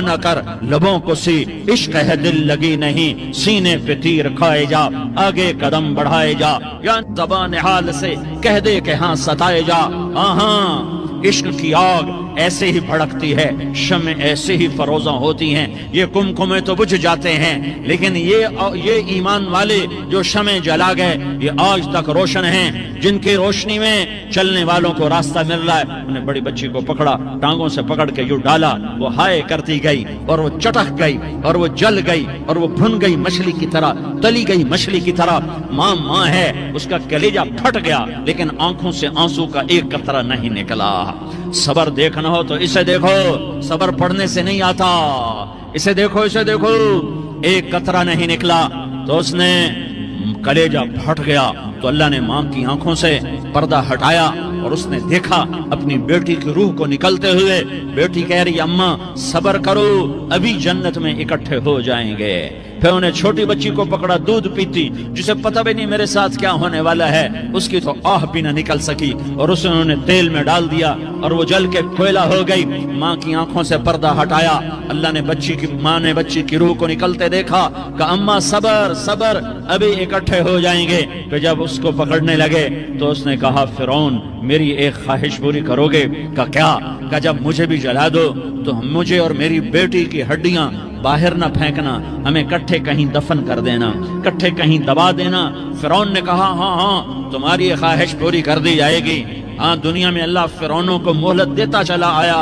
نہ کر لبوں کو سی عشق ہے دل لگی نہیں، سینے پہ تیر کھائے جا، آگے قدم بڑھائے جا، یا زبان حال سے کہہ دے کہ ہاں ستائے جا۔ ہاں عشق کی آگ ایسے ہی بھڑکتی ہے، شمع ایسے ہی فروزاں ہوتی ہیں، یہ کمکمے تو بجھ جاتے ہیں، لیکن یہ ایمان والے جو شمع جلا گئے یہ آج تک روشن ہیں، جن کی روشنی میں چلنے والوں کو راستہ مل رہا ہے۔ انہیں بڑی بچی کو پکڑا، ٹانگوں سے پکڑ کے یوں ڈالا، وہ ہائے کرتی گئی اور وہ چٹک گئی اور وہ جل گئی اور وہ بھن گئی مچھلی کی طرح، تلی گئی مچھلی کی طرح۔ ماں ہے، اس کا کلیجہ پھٹ گیا، لیکن آنکھوں سے آنسو کا ایک قطرہ نہیں نکلا۔ صبر دیکھنا ہو تو اسے دیکھو، صبر پڑھنے سے نہیں آتا، اسے دیکھو، اسے دیکھو، ایک قطرہ نہیں نکلا تو اس نے کلیجہ پھٹ گیا۔ تو اللہ نے ماں کی آنکھوں سے پردہ ہٹایا اور اس نے دیکھا اپنی بیٹی کی روح کو نکلتے ہوئے۔ بیٹی کہہ رہی اماں صبر کرو، ابھی جنت میں اکٹھے ہو جائیں گے۔ پھر انہیں چھوٹی بچی کو پکڑا، دودھ پیتی، جسے پتہ بھی نہیں میرے ساتھ کیا ہونے والا ہے، اس کی تو آہ بھی نہ نکل سکی، اور اسے انہوں نے تیل میں ڈال دیا اور وہ جل کے کوئلہ ہو گئی۔ ماں کی آنکھوں سے پردہ ہٹایا، اللہ نے ماں نے بچی کی روح کو نکلتے دیکھا، کہا اماں صبر صبر، ابھی اکٹھے ہو جائیں گے۔ پھر جب اس کو پکڑنے لگے تو اس نے کہا فرعون میری ایک خواہش پوری کرو گے؟ کہا کیا؟ کہا جب مجھے بھی جلا دو تو مجھے اور میری بیٹی کی ہڈیاں باہر نہ پھینکنا، ہمیں کٹھے کہیں دفن کر دینا، کٹھے کہیں دبا دینا۔ فرعون نے کہا ہاں تمہاری یہ خواہش پوری کر دی جائے گی۔ ہاں دنیا میں اللہ فرعونوں کو مہلت دیتا چلا آیا،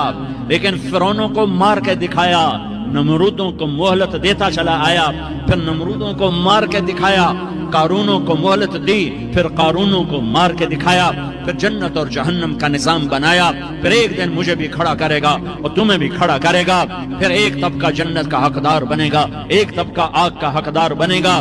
لیکن فرعونوں کو مار کے دکھایا، نمرودوں کو مہلت دیتا چلا آیا، پھر نمرودوں کو مار کے دکھایا، قارونوں کو مہلت دی، پھر قارونوں کو مار کے دکھایا، پھر جنت اور جہنم کا نظام بنایا۔ پھر ایک دن مجھے بھی کھڑا کرے گا اور تمہیں بھی کھڑا کرے گا، پھر ایک طبقہ جنت کا حقدار بنے گا، ایک طبقہ آگ کا حقدار بنے گا۔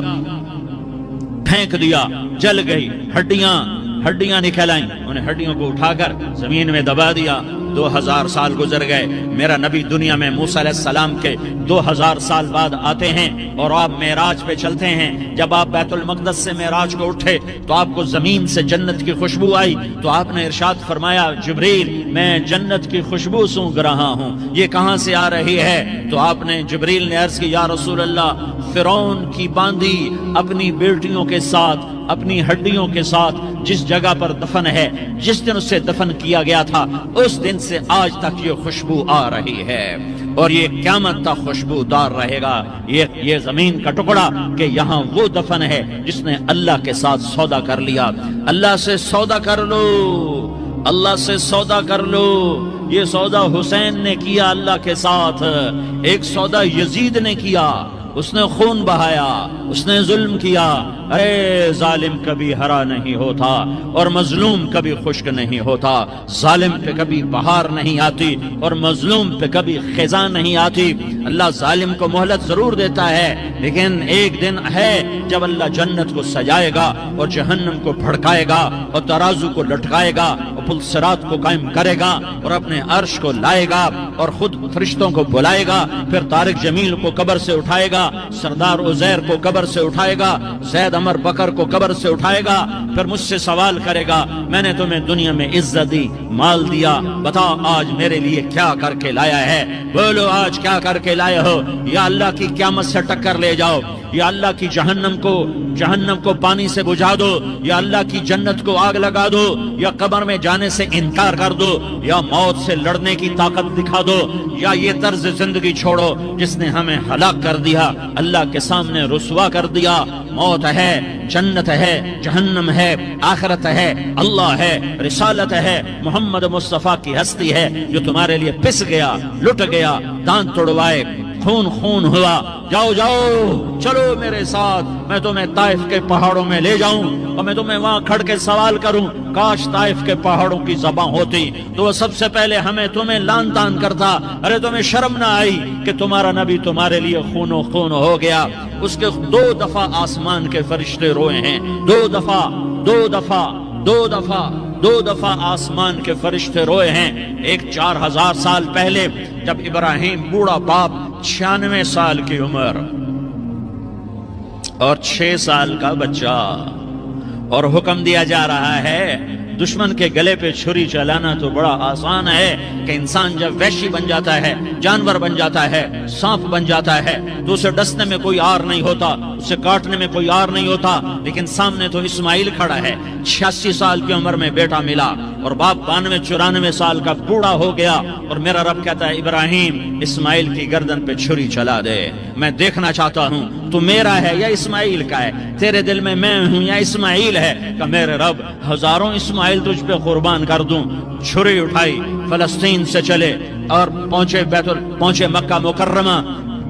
پھینک دیا، جل گئی، ہڈیاں نکل آئیں، انہیں ہڈیوں کو اٹھا کر زمین میں دبا دیا۔ 2000 سال گزر گئے، میرا نبی دنیا میں موسیٰ علیہ السلام کے 2000 سال بعد آتے ہیں اور آپ معراج پہ چلتے ہیں۔ جب آپ بیت المقدس سے معراج کو اٹھے تو آپ کو زمین سے جنت کی خوشبو آئی، تو آپ نے ارشاد فرمایا جبریل میں جنت کی خوشبو سونگ رہا ہوں، یہ کہاں سے آ رہی ہے؟ تو آپ نے جبریل نے عرض کی یا رسول اللہ فرعون کی باندھی اپنی بیٹیوں کے ساتھ، اپنی ہڈیوں کے ساتھ جس جگہ پر دفن ہے، جس دن اسے دفن کیا گیا تھا اس دن سے آج تک یہ خوشبو آ رہی ہے، اور یہ قیامت تک خوشبو دار رہے گا۔ یہ زمین کا ٹکڑا کہ یہاں وہ دفن ہے جس نے اللہ کے ساتھ سودا کر لیا۔ اللہ سے سودا کر لو، اللہ سے سودا کر لو۔ یہ سودا حسین نے کیا اللہ کے ساتھ، ایک سودا یزید نے کیا، اس نے خون بہایا، اس نے ظلم کیا۔ اے ظالم کبھی ہرا نہیں ہوتا اور مظلوم کبھی خشک نہیں ہوتا، ظالم پہ کبھی بہار نہیں آتی اور مظلوم پہ کبھی خزاں نہیں آتی۔ اللہ ظالم کو مہلت ضرور دیتا ہے، لیکن ایک دن ہے جب اللہ جنت کو سجائے گا اور جہنم کو بھڑکائے گا اور ترازو کو لٹکائے گا اور پل صراط کو قائم کرے گا اور اپنے عرش کو لائے گا اور خود فرشتوں کو بلائے گا، پھر طارق جمیل کو قبر سے اٹھائے گا، سردار عزیر کو قبر سے اٹھائے گا، زید عمر بکر کو قبر سے اٹھائے گا، پھر مجھ سے سوال کرے گا میں نے تمہیں دنیا میں عزت دی، مال دیا، بتا آج میرے لیے کیا کر کے لایا ہے؟ بولو آج کیا کر کے لائے ہو؟ یا اللہ کی قیامت سے ٹکر لے جاؤ، یا اللہ کی جہنم کو پانی سے بجھا دو، یا اللہ کی جنت کو آگ لگا دو، یا قبر میں جانے سے انکار کر دو، یا موت سے لڑنے کی طاقت دکھا دو، یا یہ طرز زندگی چھوڑو جس نے ہمیں ہلاک کر دیا، اللہ کے سامنے رسوا کر دیا۔ موت ہے، جنت ہے، جہنم ہے، آخرت ہے، اللہ ہے، رسالت ہے، محمد مصطفیٰ کی ہستی ہے جو تمہارے لیے پس گیا، لٹ گیا، دانت توڑوائے، خون ہوا۔ جاؤ چلو میرے ساتھ، میں تمہیں طائف کے پہاڑوں میں لے جاؤں اور میں تمہیں وہاں کھڑ کے سوال کروں، کاش طائف کے پہاڑوں کی زبان ہوتی تو وہ سب سے پہلے تمہیں لان تان کرتا، ارے تمہیں شرم نہ آئی کہ تمہارا نبی تمہارے لیے خون ہو گیا۔ اس کے 2 دفعہ آسمان کے فرشتے روئے ہیں، 2 دفعہ آسمان کے فرشتے روئے ہیں۔ ایک 4000 سال پہلے جب ابراہیم بوڑھا باپ 96 سال کی عمر اور 6 سال کا بچہ، اور حکم دیا جا رہا ہے دشمن کے گلے پہ چھری چلانا تو بڑا آسان ہے کہ انسان جب وحشی بن جاتا ہے، جانور بن جاتا ہے، سانپ بن جاتا ہے تو اسے ڈسنے میں کوئی آر نہیں ہوتا، اسے کاٹنے میں کوئی آر نہیں ہوتا، لیکن سامنے تو اسماعیل کھڑا ہے، 86 سال کی عمر میں بیٹا ملا اور باپ 92-94 سال کا بوڑھا ہو گیا، اور میرا رب کہتا ہے ابراہیم اسماعیل کی گردن پہ چھری چلا دے، میں دیکھنا چاہتا ہوں تو میرا ہے یا اسماعیل کا ہے، تیرے دل میں میں ہوں یا اسماعیل ہے؟ کہ میرے رب ہزاروں اسماعیل تجھ پہ قربان کر دوں۔ چھری اٹھائی، فلسطین سے چلے اور پہنچے مکہ مکرمہ۔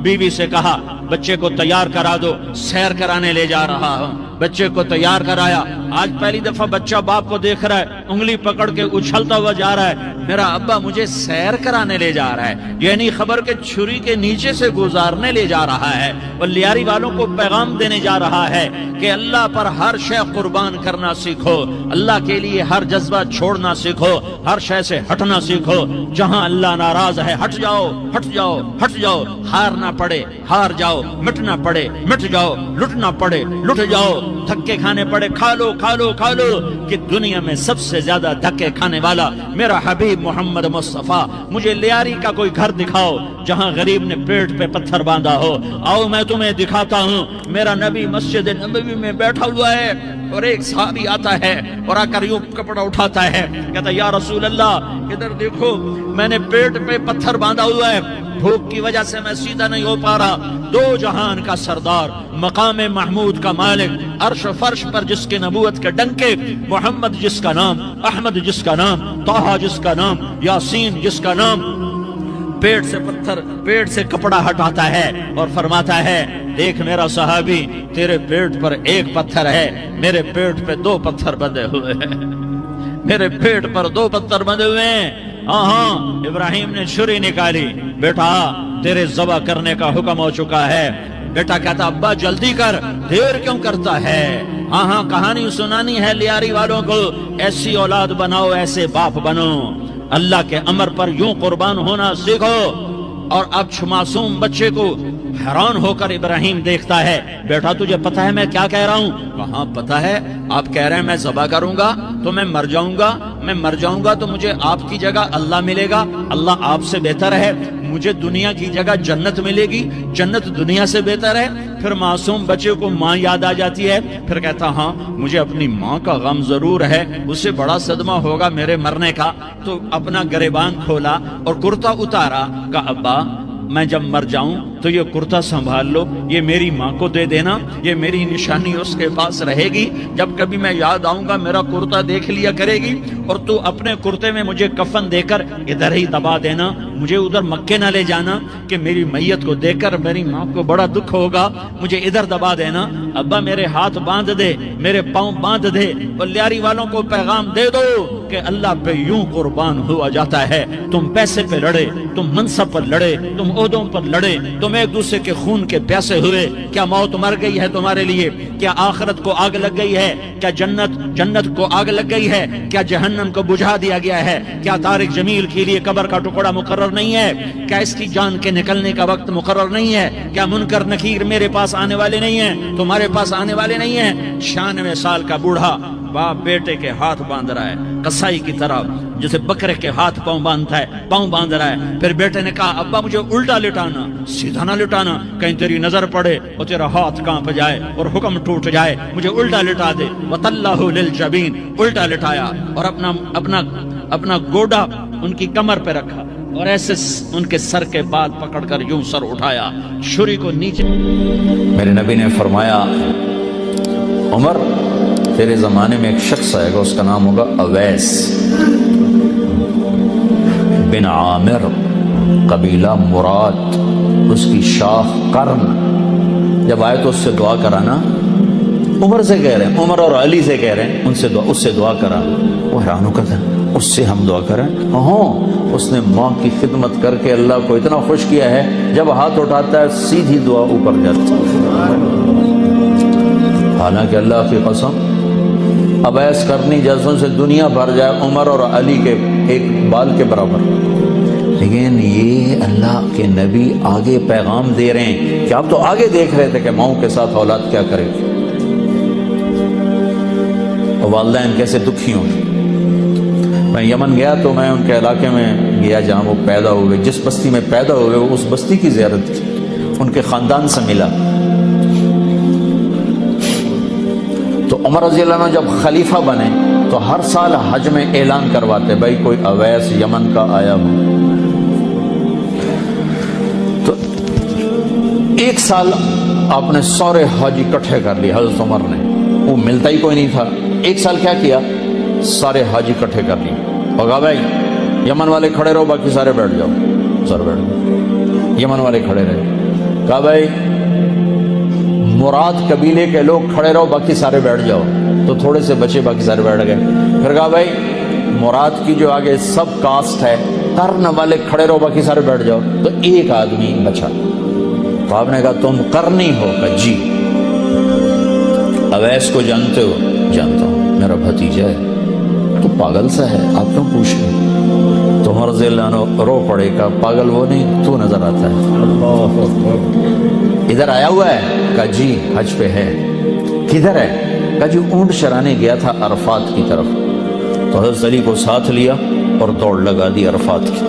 بیوی سے کہا بچے کو تیار کرا دو، سیر کرانے لے جا رہا ہوں۔ بچے کو تیار کرایا۔ آج پہلی دفعہ بچہ باپ کو دیکھ رہا ہے، انگلی پکڑ کے اچھلتا ہوا جا رہا ہے، میرا ابا مجھے سیر کرانے لے جا رہا ہے، یہ نہیں خبر کہ چھری کے نیچے سے گزارنے لے جا رہا ہے۔ اور لیاری والوں کو پیغام دینے جا رہا ہے کہ اللہ پر ہر شے قربان کرنا سیکھو، اللہ کے لیے ہر جذبہ چھوڑنا سیکھو، ہر شے سے ہٹنا سیکھو۔ جہاں اللہ ناراض ہے ہٹ جاؤ، ہٹ جاؤ، ہٹ جاؤ۔ ہار نہ پڑے ہار جاؤ، مٹنا پڑے مٹ جاؤ، لٹنا پڑے لٹ جاؤ، دھکے کھانے پڑے کھا لو کھا لو کھا لو۔ کہ دنیا میں سب سے زیادہ دھکے کھانے والا میرا حبیب محمد مصطفیٰ۔ مجھے لیاری کا کوئی گھر دکھاؤ جہاں غریب نے پیٹ پہ پتھر باندھا ہو، آؤ میں تمہیں دکھاتا ہوں۔ میرا نبی مسجد نبوی میں بیٹھا ہوا ہے اور ایک صحابی آتا ہے اور آ کر یوں کپڑا اٹھاتا ہے، کہتا ہے یا رسول اللہ ادھر دیکھو، میں نے پیٹ پہ پتھر باندھا ہوا ہے، بھوک کی وجہ سے میں سیدھا نہیں ہو پا رہا۔ دو جہان کا سردار، مقام محمود کا مالک، عرش و فرش پر جس کے نبوت کے ڈنکے، محمد جس کا نام، احمد جس کا نام، طٰہٰ جس کا نام، یاسین جس کا نام، پیٹ سے پتھر، پیٹ سے کپڑا ہٹاتا ہے اور فرماتا ہے دیکھ میرا صحابی، تیرے پیٹ پر ایک پتھر ہے، میرے پیٹ پہ دو پتھر بندھے ہوئے ہیں، میرے پیٹ پر دو پتھر بندھے ہوئے ہیں۔ ہاں ابراہیم نے چھری نکالی، بیٹا تیرے ذبح کرنے کا حکم ہو چکا ہے۔ بیٹا کہتا ابا جلدی کر، دیر کیوں کرتا ہے؟ ہاں کہانی سنانی ہے لیاری والوں کو، ایسی اولاد بناؤ، ایسے باپ بنو، اللہ کے امر پر یوں قربان ہونا سیکھو۔ اور اب معصوم بچے کو حیران ہو کر ابراہیم دیکھتا ہے، بیٹا تجھے پتا ہے میں کیا کہہ رہا ہوں؟ کہاں پتا ہے، آپ کہہ رہے ہیں میں ذبح کروں گا تو میں مر جاؤں گا، میں مر جاؤں گا تو مجھے آپ کی جگہ اللہ ملے گا، اللہ آپ سے بہتر ہے، مجھے دنیا کی جگہ جنت ملے گی، جنت دنیا سے بہتر ہے۔ پھر معصوم بچے کو ماں یاد آ جاتی ہے، پھر کہتا ہاں مجھے اپنی ماں کا غم ضرور ہے، اسے بڑا صدمہ ہوگا میرے مرنے کا۔ تو اپنا گریبان کھولا اور کرتا اتارا، کہا ابا میں جب مر جاؤں تو یہ کرتا سنبھال لو، یہ میری ماں کو دے دینا، یہ میری نشانی اس کے پاس رہے گی، جب کبھی میں یاد آؤں گا میرا کرتا دیکھ لیا کرے گی، اور تو اپنے کرتے میں مجھے کفن دے کر ادھر ہی دبا دینا، مجھے ادھر مکے نہ لے جانا کہ میری میت کو دیکھ کر میری ماں کو بڑا دکھ ہوگا، مجھے ادھر دبا دینا۔ ابا میرے ہاتھ باندھ دے، میرے پاؤں باندھ دے، اور لیاری والوں کو پیغام دے دو کہ اللہ پہ یوں قربان ہوا جاتا ہے۔ تم پیسے پہ لڑے، تم منصب پر لڑے، تم عہدوں پر لڑے، تم ایک دوسرے کے خون کے پیاسے ہوئے، کیا موت مر گئی ہے تمہارے لیے؟ کیا آخرت کو آگ لگ گئی ہے؟ کیا جنت کو آگ لگ گئی ہے؟ کیا جہنم کو بجھا دیا گیا ہے؟ کیا طارق جمیل کے لیے قبر کا ٹکڑا مقرر نہیں ہے؟ کیا اس کی جان کے نکلنے کا وقت مقرر نہیں ہے؟ کیا منکر نکیر میرے پاس آنے والے نہیں ہیں، تمہارے پاس آنے والے نہیں ہیں؟ 96 سال کا بوڑھا باپ بیٹے کے ہاتھ باندھ رہا ہے قصائی کی طرح، جسے بکرے کے ہاتھ پاؤں باندھتا ہے، پاؤں باندھ رہا ہے۔ پھر بیٹے نے کہا ابا مجھے الٹا لٹانا، سیدھا نہ لٹانا، کہیں تیری نظر پڑے اور تیرا ہاتھ کانپ جائے اور حکم ٹوٹ جائے، مجھے الٹا لٹا دے۔ وَطَلَّهُ لِلْجَبِينِ، الٹا لٹایا اور اپنا گوڈا ان کی کمر پہ رکھا اور ایسے ان کے سر کے بال پکڑ کر یوں سر اٹھایا، چھری کو نیچے۔ میرے نبی نے فرمایا عمر تیرے زمانے میں ایک شخص آئے گا، اس کا نام ہوگا اویس بن عامر، قبیلہ مراد، اس کی شاخ قرن۔ جب آئے تو اس سے دعا کرانا، عمر سے کہہ رہے ہیں، عمر اور علی سے کہہ رہے ہیں اس سے دعا کرا۔ وہ حیران ہو کر اس سے ہم دعا کریں؟ ہاں، اس نے ماں کی خدمت کر کے اللہ کو اتنا خوش کیا ہے، جب ہاتھ اٹھاتا ہے سیدھی دعا اوپر جاتی ہے۔ حالانکہ اللہ کی قسم اویس کرنی جیسوں سے دنیا بھر جائے عمر اور علی کے ایک بال کے برابر، لیکن یہ اللہ کے نبی آگے پیغام دے رہے ہیں کہ آپ تو آگے دیکھ رہے تھے کہ ماؤں کے ساتھ اولاد کیا کرے گی، اور والدین کیسے دکھی ہوں۔ میں یمن گیا تو میں ان کے علاقے میں گیا جہاں وہ پیدا ہوئے، جس بستی میں پیدا ہوئے وہ اس بستی کی زیارت کی، ان کے خاندان سے ملا۔ تو عمر رضی اللہ عنہ جب خلیفہ بنے تو ہر سال حج میں اعلان کرواتے بھائی کوئی اویس یمن کا آیا ہو. تو ایک سال آپ نے سارے حاجی اکٹھے کر لیے حضرت عمر نے، وہ ملتا ہی کوئی نہیں تھا. ایک سال کیا کیا، سارے حاجی اکٹھے کر لیے اور کہا بھائی یمن والے کھڑے رہو، باقی سارے بیٹھ جاؤ. سارے بیٹھ گئے، یمن والے کھڑے رہے. کہا بھائی مراد قبیلے کے لوگ کھڑے رہو، باقی سارے بیٹھ جاؤ. تو تھوڑے سے بچے، باقی سارے بیٹھ گئے. پھر کہا بھائی مراد کی جو آگے سب کاسٹ ہے، قرن والے کھڑے رہو، باقی سارے بیٹھ جاؤ. تو ایک آدمی بچا. تو آپ نے کہا تم قرنی ہو؟ کہا جی. اویس کو جانتے ہو؟ جانتا ہوں، میرا بھتیجا ہے. تو پاگل سا ہے، آپ کیوں پوچھ رہے؟ تو عمر رضی اللہ عنہ رو پڑے. کا پاگل وہ نہیں، تو نظر آتا ہے. ادھر آیا ہوا ہے؟ کہا جی حج پہ ہے. کدھر ہے؟ کہا جی اونٹ چرانے گیا تھا عرفات کی طرف. تو حضرت علی کو ساتھ لیا اور دوڑ لگا دی عرفات کی.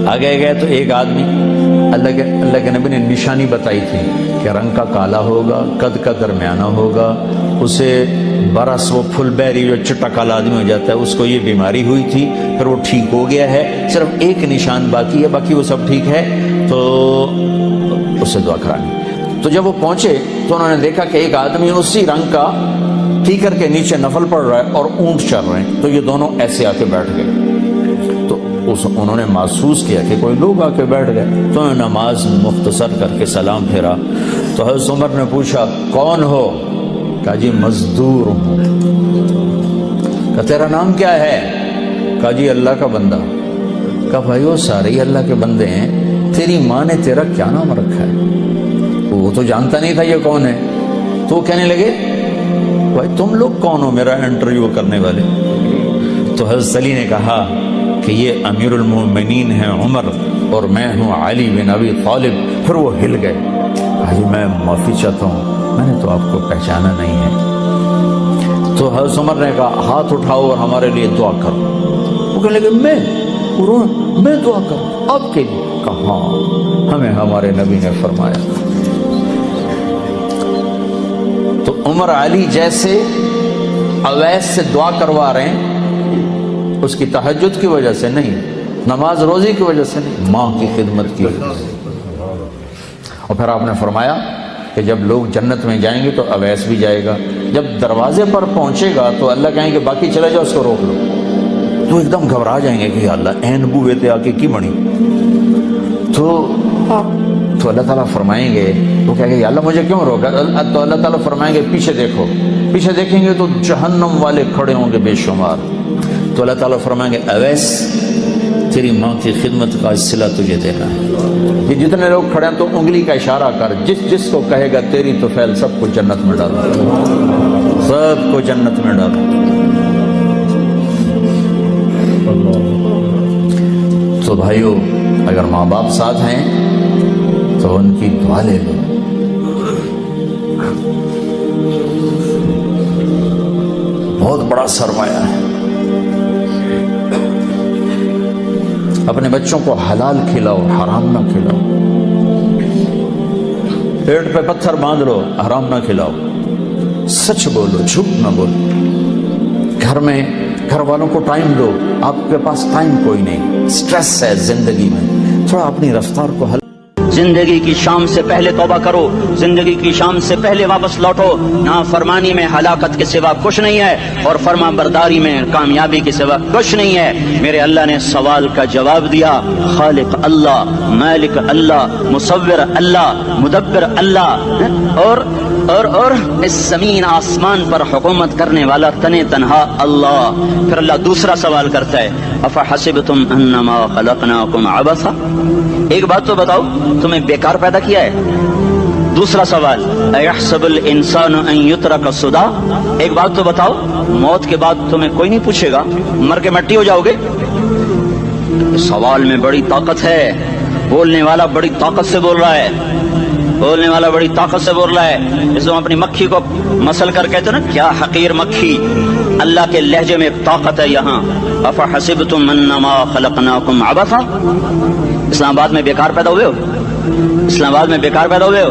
آگے گئے تو ایک آدمی، اللہ کے نبی نے نشانی بتائی تھی کہ رنگ کا کالا ہوگا، قد کا درمیانہ ہوگا، اسے برس وہ پھل بیری جو چٹا کالا آدمی ہو جاتا ہے، اس کو یہ بیماری ہوئی تھی، پھر وہ ٹھیک ہو گیا ہے، صرف ایک نشان باقی ہے، باقی وہ سب ٹھیک ہے. تو اس سے دعا کرانی. تو جب وہ پہنچے تو انہوں نے دیکھا کہ ایک آدمی اسی رنگ کا کیکر کے نیچے نفل پڑ رہا ہے اور اونٹ چل رہے ہیں. تو یہ دونوں ایسے آ کے بیٹھ گئے. تو انہوں نے محسوس کیا کہ کوئی لوگ آ کے بیٹھ گئے. تو انہوں نے نماز مختصر کر کے سلام پھیرا. تو حضرت عمر نے پوچھا کون ہو؟ کہا جی مزدور ہوں. کہا تیرا نام کیا ہے؟ کہا جی اللہ کا بندہ. کہا بھائی وہ سارے ہی اللہ کے بندے ہیں، تیری ماں نے تیرا کیا نام رکھا ہے؟ وہ تو جانتا نہیں تھا یہ کون ہے. تو وہ کہنے لگے بھائی تم لوگ کون ہو میرا انٹرویو کرنے والے؟ تو حضرت علی نے کہا کہ یہ امیر المومنین ہیں عمر اور میں ہوں علی بن ابی طالب. پھر وہ ہل گئے. بھائی میں معافی چاہتا ہوں، میں نے تو آپ کو پہچانا نہیں ہے. تو حضرت عمر نے کہا ہاتھ اٹھاؤ اور ہمارے لیے دعا کرو. وہ کہنے لگے میں دعا کروں آپ کے لیے؟ کہاں، ہمیں ہمارے نبی نے فرمایا. تو عمر علی جیسے اویس سے دعا کروا رہے ہیں، اس کی تہجد کی وجہ سے نہیں، نماز روزی کی وجہ سے نہیں، ماں کی خدمت کی وجہ سے. اور پھر آپ نے فرمایا کہ جب لوگ جنت میں جائیں گے تو اویس بھی جائے گا. جب دروازے پر پہنچے گا تو اللہ کہیں گے باقی چلے جاؤ، اس کو روک لو. تو ایک دم گھبرا جائیں گے کہ یا اللہ این بوئے تھے آ کے کی بڑی. تو اللہ تعالیٰ فرمائیں گے، وہ کہیں گے یا اللہ مجھے کیوں روکا؟ تو اللہ تعالیٰ فرمائیں گے پیچھے دیکھو. پیچھے دیکھیں گے تو جہنم والے کھڑے ہوں گے بے شمار. تو اللہ تعالیٰ فرمائیں گے اویس تیری ماں کی خدمت کا صلہ تجھے دینا ہے. یہ جتنے لوگ کھڑے ہیں تو انگلی کا اشارہ کر، جس کو کہے گا تیری تو فیل سب کو جنت میں ڈالو، سب کو جنت میں ڈالو. تو بھائیو اگر ماں باپ ساتھ ہیں تو ان کی دعا لے لو. بہت بڑا سرمایہ ہے. اپنے بچوں کو حلال کھلاؤ، حرام نہ کھلاؤ. پیٹ پہ پتھر باندھ لو، حرام نہ کھلاؤ. سچ بولو، جھوٹ نہ بولو. گھر والوں کو ٹائم دو. آپ کے پاس ٹائم کوئی نہیں، سٹریس ہے زندگی میں، تھوڑا اپنی رفتار کو حل. زندگی کی شام سے پہلے توبہ کرو، زندگی کی شام سے پہلے واپس لوٹو. نافرمانی میں ہلاکت کے سوا کچھ نہیں ہے اور فرما برداری میں کامیابی کے سوا کچھ نہیں ہے. میرے اللہ نے سوال کا جواب دیا. خالق اللہ، مالک اللہ، مصور اللہ، مدبر اللہ، اور اس زمین آسمان پر حکومت کرنے والا تنے تنہا اللہ. پھر اللہ دوسرا سوال کرتا ہے افحسبتم انما خلقناکم عبثا. ایک بات تو بتاؤ، تمہیں بیکار پیدا کیا ہے؟ دوسرا سوال ایحسب الانسان ان یترک سدی. ایک بات تو بتاؤ، موت کے بعد تمہیں کوئی نہیں پوچھے گا، مر کے مٹی ہو جاؤ گے؟ سوال میں بڑی طاقت ہے. بولنے والا بڑی طاقت سے بول رہا ہے، بولنے والا بڑی طاقت سے بول رہا ہے. اس کو اپنی مکھی کو مسل کر کہتے نا کیا حقیر مکھی. اللہ کے لہجے میں طاقت ہے یہاں. افحسبتم انما خلقناکم عبثا. اسلام آباد میں بیکار پیدا ہوئے ہو؟ اسلام آباد میں بیکار پیدا ہوئے ہو؟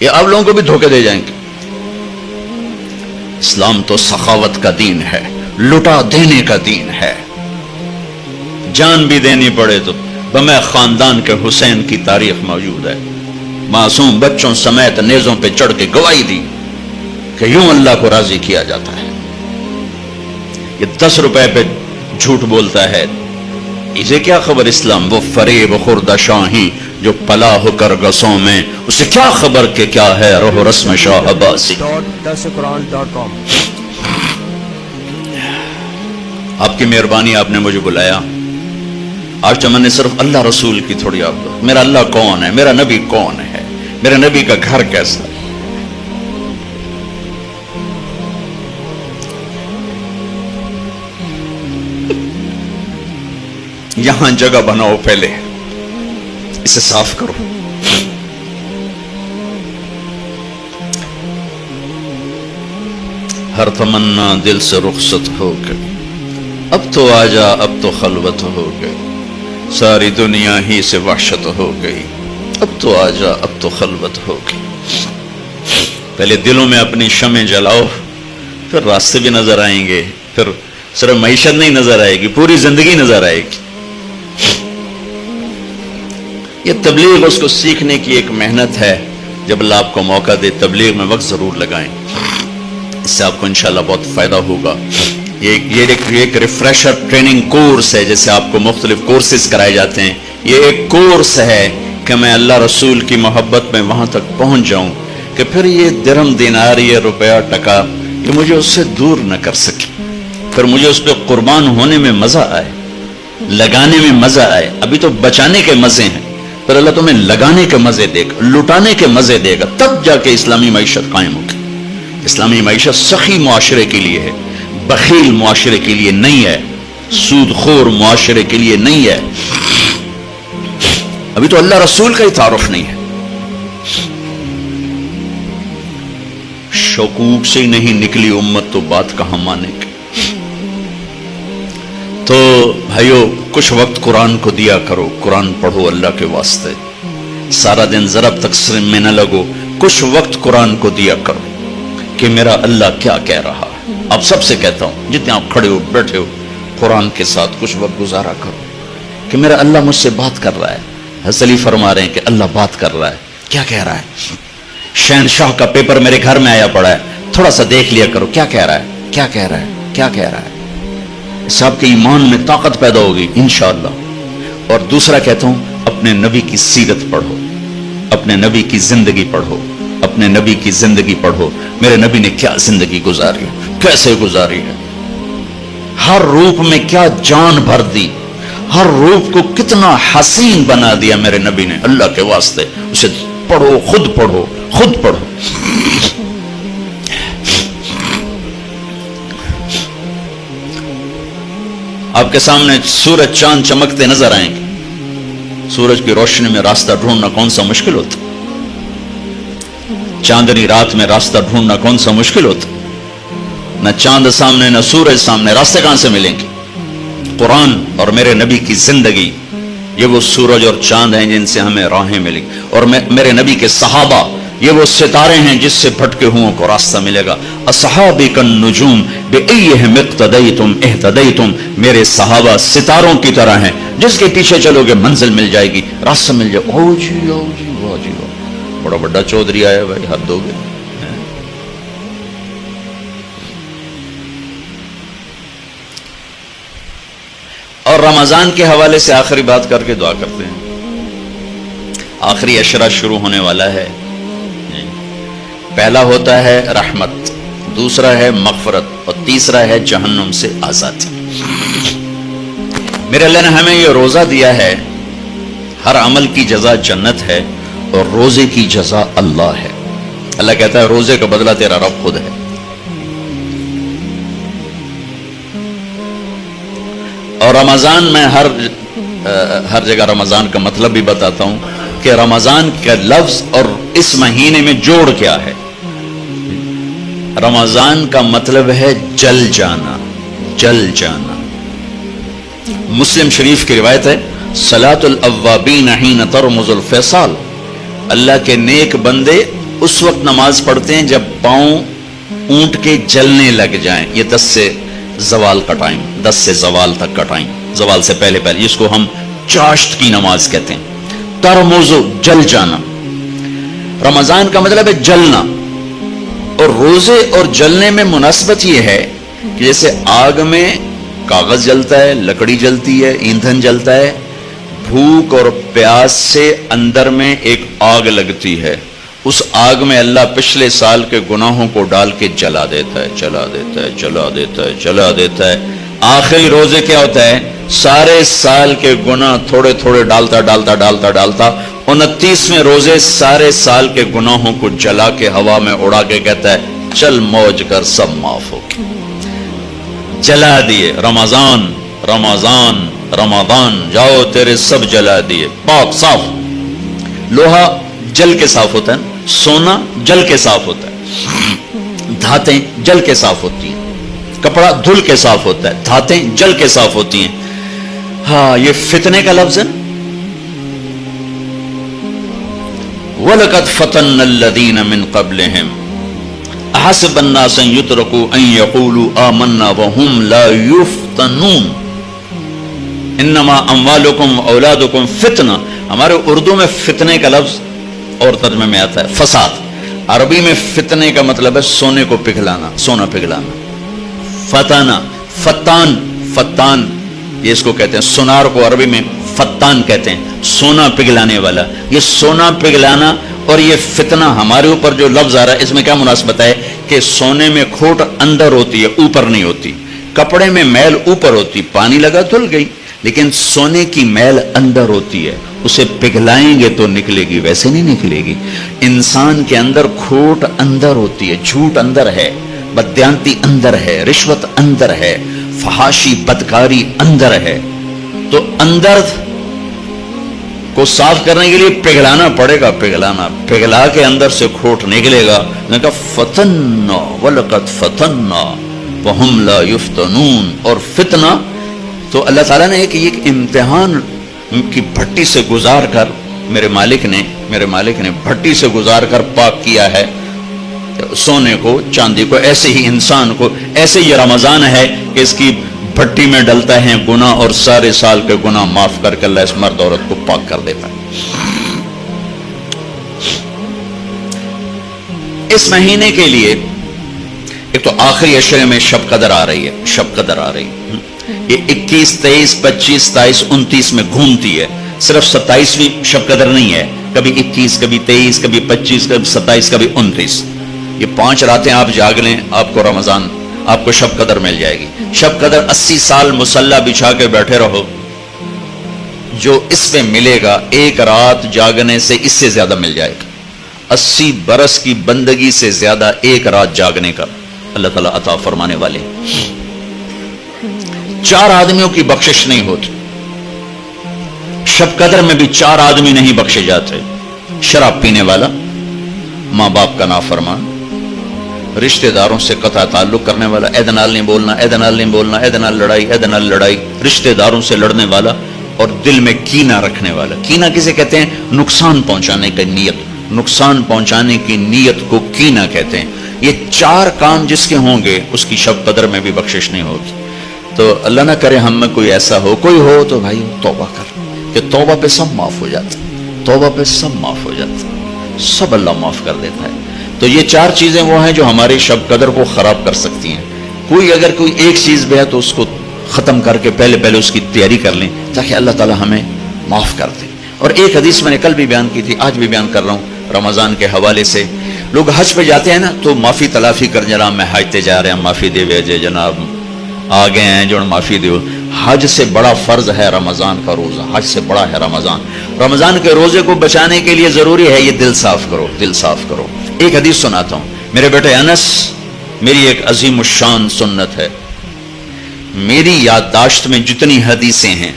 یہ آپ لوگوں کو بھی دھوکے دے جائیں گے. اسلام تو سخاوت کا دین ہے، لٹا دینے کا دین ہے. جان بھی دینی پڑے تو بمے خاندان کے حسین کی تاریخ موجود ہے. معصوم بچوں سمیت نیزوں پہ چڑھ کے گواہی دی کہ یوں اللہ کو راضی کیا جاتا ہے. یہ 10 روپے پہ جھوٹ بولتا ہے، اسے کیا خبر اسلام؟ وہ فریب خوردہ شاہی جو پلا ہو کر گسوں میں، اسے کیا خبر کہ کیا ہے روح رسم شاہ عباسی. .dasquran.com آپ کی مہربانی، آپ نے مجھے بلایا. آج تو میں نے صرف اللہ رسول کی تھوڑی آپ، میرا اللہ کون ہے، میرا نبی کون ہے، میرے نبی کا گھر کیسا ہے. یہاں جگہ بناؤ، پہلے اسے صاف کرو. ہر تمنا دل سے رخصت ہو گئی، اب تو آجا، اب تو خلوت ہو گئی. ساری دنیا ہی سے وحشت ہو گئی، اب تو آجا، اب تو خلوت ہو گئی. پہلے دلوں میں اپنی شمع جلاؤ، پھر راستے بھی نظر آئیں گے. پھر صرف معیشت نہیں نظر آئے گی، پوری زندگی نظر آئے گی. یہ تبلیغ اس کو سیکھنے کی ایک محنت ہے. جب اللہ آپ کو موقع دے تبلیغ میں وقت ضرور لگائیں، اس سے آپ کو انشاءاللہ بہت فائدہ ہوگا. یہ ایک ریفریشر ٹریننگ کورس ہے، جیسے آپ کو مختلف کورسز کرائے جاتے ہیں. یہ ایک کورس ہے کہ میں اللہ رسول کی محبت میں وہاں تک پہنچ جاؤں کہ پھر یہ درہم دینار، یہ روپیہ ٹکا، یہ مجھے اس سے دور نہ کر سکے. پھر مجھے اس پہ قربان ہونے میں مزہ آئے، لگانے میں مزہ آئے. ابھی تو بچانے کے مزے ہیں، پھر اللہ تمہیں لگانے کے مزے دے گا، لٹانے کے مزے دے گا. تب جا کے اسلامی معیشت قائم ہوگی. اسلامی معیشت سخی معاشرے کے لیے ہے، بخیل معاشرے کے لیے نہیں ہے، سود خور معاشرے کے لیے نہیں ہے. ابھی تو اللہ رسول کا ہی تعارف نہیں ہے. شکوک سے ہی نہیں نکلی امت تو بات کہاں مانے گی. تو بھائیو، کچھ وقت قرآن کو دیا کرو، قرآن پڑھو اللہ کے واسطے. سارا دن ضرب تقسیم میں نہ لگو، کچھ وقت قرآن کو دیا کرو کہ میرا اللہ کیا کہہ رہا ہے. آپ سب سے کہتا ہوں، جتنے آپ کھڑے ہو بیٹھے ہو، قرآن کے ساتھ کچھ وقت گزارا کرو کہ میرا اللہ مجھ سے بات کر رہا ہے. حضرت علی فرما رہے ہیں کہ اللہ بات کر رہا ہے. کیا کہہ رہا ہے؟ شہنشاہ کا پیپر میرے گھر میں آیا پڑا ہے، تھوڑا سا دیکھ لیا کرو کیا کہہ رہا ہے، کیا کہہ رہا ہے، کیا کہہ رہا ہے. اس سے آپ کے ایمان میں طاقت پیدا ہوگی انشاءاللہ. اور دوسرا کہتا ہوں، اپنے نبی کی سیرت پڑھو، اپنے نبی کی زندگی پڑھو، اپنے نبی کی زندگی پڑھو. میرے نبی نے کیا زندگی گزاری، کیسے گزاری ہے، ہر روپ میں کیا جان بھر دی، ہر روپ کو کتنا حسین بنا دیا میرے نبی نے. اللہ کے واسطے اسے پڑھو، خود پڑھو، خود پڑھو. آپ کے سامنے سورج چاند چمکتے نظر آئیں گے. سورج کی روشنی میں راستہ ڈھونڈنا کون سا مشکل ہوتا، چاندنی رات میں راستہ ڈھونڈنا کون سا مشکل ہوتا. نہ چاند سامنے نہ سورج سامنے، راستے کہاں سے ملیں گے؟ قرآن اور میرے نبی کی زندگی، یہ وہ سورج اور چاند ہیں جن سے ہمیں راہیں ملی. اور میرے نبی کے صحابہ، یہ وہ ستارے ہیں جس سے بھٹکے ہوں کو راستہ ملے گا. اصحابی النجوم بأیہم اقتدیتم اہتدیتم، میرے صحابہ ستاروں کی طرح ہیں، جس کے پیچھے چلو گے منزل مل جائے گی، راستہ مل جائے. او جی او جی واہ جی واہ، بڑا بڑا چودھری آیا بھائی، حد ہو گئے. اور رمضان کے حوالے سے آخری بات کر کے دعا کرتے ہیں. آخری عشرہ شروع ہونے والا ہے. پہلا ہوتا ہے رحمت، دوسرا ہے مغفرت، اور تیسرا ہے جہنم سے آزادی. میرے اللہ نے ہمیں یہ روزہ دیا ہے، ہر عمل کی جزا جنت ہے اور روزے کی جزا اللہ ہے. اللہ کہتا ہے روزے کا بدلہ تیرا رب خود ہے. اور رمضان میں ہر جگہ رمضان کا مطلب بھی بتاتا ہوں کہ رمضان کا لفظ اور اس مہینے میں جوڑ کیا ہے. رمضان کا مطلب ہے جل جانا، جل جانا. مسلم شریف کی روایت ہے، صلاۃ الاوابین حین ترمز الفصال، اللہ کے نیک بندے اس وقت نماز پڑھتے ہیں جب پاؤں اونٹ کے جلنے لگ جائیں. یہ 10 سے زوال کا ٹائم، 10 سے زوال تک کا ٹائم، زوال سے پہلے پہلے، جس کو ہم چاشت کی نماز کہتے ہیں. ترمزو جل جانا. رمضان کا مطلب ہے جلنا، اور روزے اور جلنے میں مناسبت یہ ہے کہ جیسے آگ میں کاغذ جلتا ہے، لکڑی جلتی ہے، ایندھن جلتا ہے، بھوک اور پیاس سے اندر میں ایک آگ لگتی ہے، اس آگ میں اللہ پچھلے سال کے گناہوں کو ڈال کے جلا دیتا ہے، جلا دیتا ہے، جلا دیتا ہے، جلا دیتا ہے. آخری روزے کیا ہوتا ہے؟ سارے سال کے گناہ تھوڑے تھوڑے ڈالتا ڈالتا ڈالتا ڈالتا 29ویں روزے سارے سال کے گناہوں کو جلا کے ہوا میں اڑا کے کہتا ہے چل موج کر، سب معاف ہو. جلا دیے. رمضان رمضان رمضان، جاؤ تیرے سب جلا دیے، پاک صاف. لوہا جل کے صاف ہوتا ہے، سونا جل کے صاف ہوتا ہے، دھاتیں جل کے صاف ہوتی ہیں، کپڑا دھل کے صاف ہوتا ہے، دھاتیں جل کے صاف ہوتی ہیں. ہاں یہ فتنے کا لفظ ہے. وَلَقَدْ فَتَنَّ الَّذِينَ مِن قَبْلِهِمْ أَحَسِبَ النَّاسَ أَن يُتْرَكُوا أَن يَقُولُوا آمَنَّا وَهُمْ لَا يُفْتَنُونَ انما اموالکم اولادکم فتنہ. ہمارے اردو میں فتنے کا لفظ اور ترجمے میں آتا ہے فساد. عربی میں فتنے کا مطلب ہے سونے کو پگھلانا، سونا پگھلانا. فتانہ، فتان، فتان یہ اس کو کہتے ہیں. سونار کو عربی میں فتان کہتے ہیں، سونا پگھلانے والا. یہ سونا پگھلانا اور یہ فتنہ ہمارے اوپر جو لفظ آ رہا ہے اس میں کیا مناسبت ہے کہ سونے میں کھوٹ اندر ہوتی ہے، اوپر نہیں ہوتی. کپڑے میں میل اوپر ہوتی، پانی لگا دھل گئی، لیکن سونے کی میل اندر ہوتی ہے، اسے پگھلائیں گے تو نکلے گی، ویسے نہیں نکلے گی. انسان کے اندر کھوٹ اندر ہوتی ہے، جھوٹ اندر ہے، بددیانتی اندر ہے، رشوت اندر ہے، فحاشی بدکاری اندر ہے. تو اندر کو صاف کرنے کے لیے پگھلانا پڑے گا، پگھلانا، پگھلا کے اندر سے کھوٹ نکلے گا. نے کہا فتنہ وَلَقَدْ فَتَنَّا وَهُمْ لَا يُفْتَنُونَ. اور فتنہ تو اللہ تعالیٰ نے ایک امتحان کی بھٹی سے گزار کر میرے مالک نے بھٹی سے گزار کر پاک کیا ہے سونے کو، چاندی کو. ایسے ہی انسان کو، ایسے یہ رمضان ہے کہ اس کی بھٹی میں ڈلتا ہے گناہ اور سارے سال کے گناہ معاف کر کے اللہ اس مرد عورت کو پاک کر دیتا ہے. اس مہینے کے لیے ایک تو آخری عشرے میں شب قدر آ رہی ہے، شب قدر آ رہی ہے. یہ 21 23 25 27 29 میں گھومتی ہے. صرف 27ویں شب قدر نہیں ہے، کبھی 21 کبھی 23 کبھی 25 کبھی 27 کبھی 29. یہ 5 راتیں آپ جاگ لیں، آپ کو رمضان، آپ کو شب قدر مل جائے گی. شب قدر 80 سال مصلی بچھا کے بیٹھے رہو، جو اس پہ ملے گا ایک رات جاگنے سے اس سے زیادہ مل جائے گا. 80 برس کی بندگی سے زیادہ ایک رات جاگنے کا اللہ تعالیٰ عطا فرمانے والے. 4 آدمیوں کی بخشش نہیں ہوتی. شب قدر میں بھی 4 آدمی نہیں بخشے جاتے. شراب پینے والا، ماں باپ کا نافرمان، رشتہ داروں سے قطع تعلق کرنے والا، اے نال نہیں بولنا، اے نال نہیں بولنا، اے نال لڑائی، اے نال لڑائی، رشتہ داروں سے لڑنے والا اور دل میں کینہ رکھنے والا. کینہ کسے کہتے ہیں؟ نقصان پہنچانے کی نیت، نقصان پہنچانے کی نیت کو کینہ کہتے ہیں. یہ 4 کام جس کے ہوں گے اس کی شب قدر میں بھی بخشش نہیں ہوتی. تو اللہ نہ کرے ہم میں کوئی ایسا ہو، کوئی ہو تو بھائی توبہ کر، کہ توبہ پہ سب معاف ہو جاتا ہے، توبہ پہ سب معاف ہو جاتا ہے، سب اللہ معاف کر دیتا ہے. تو یہ 4 چیزیں وہ ہیں جو ہماری شب قدر کو خراب کر سکتی ہیں. کوئی اگر کوئی ایک چیز بھی ہے تو اس کو ختم کر کے پہلے اس کی تیاری کر لیں تاکہ اللہ تعالیٰ ہمیں معاف کر دے. اور ایک حدیث میں نے کل بھی بیان کی تھی، آج بھی بیان کر رہا ہوں رمضان کے حوالے سے. لوگ حج پہ جاتے ہیں نا تو معافی تلافی کر، جناب میں حج تے جا رہے ہیں، معافی دے ویجے جناب آ گئے ہیں جو معافی دیو. حج سے بڑا فرض ہے رمضان کا روزہ، حج سے بڑا ہے رمضان. رمضان کے روزے کو بچانے کے لیے ضروری ہے یہ دل صاف کرو، دل صاف کرو. ایک حدیث سناتا ہوں. میرے بیٹے انس، میری ایک عظیم الشان سنت ہے. میری یادداشت میں جتنی حدیثیں ہیں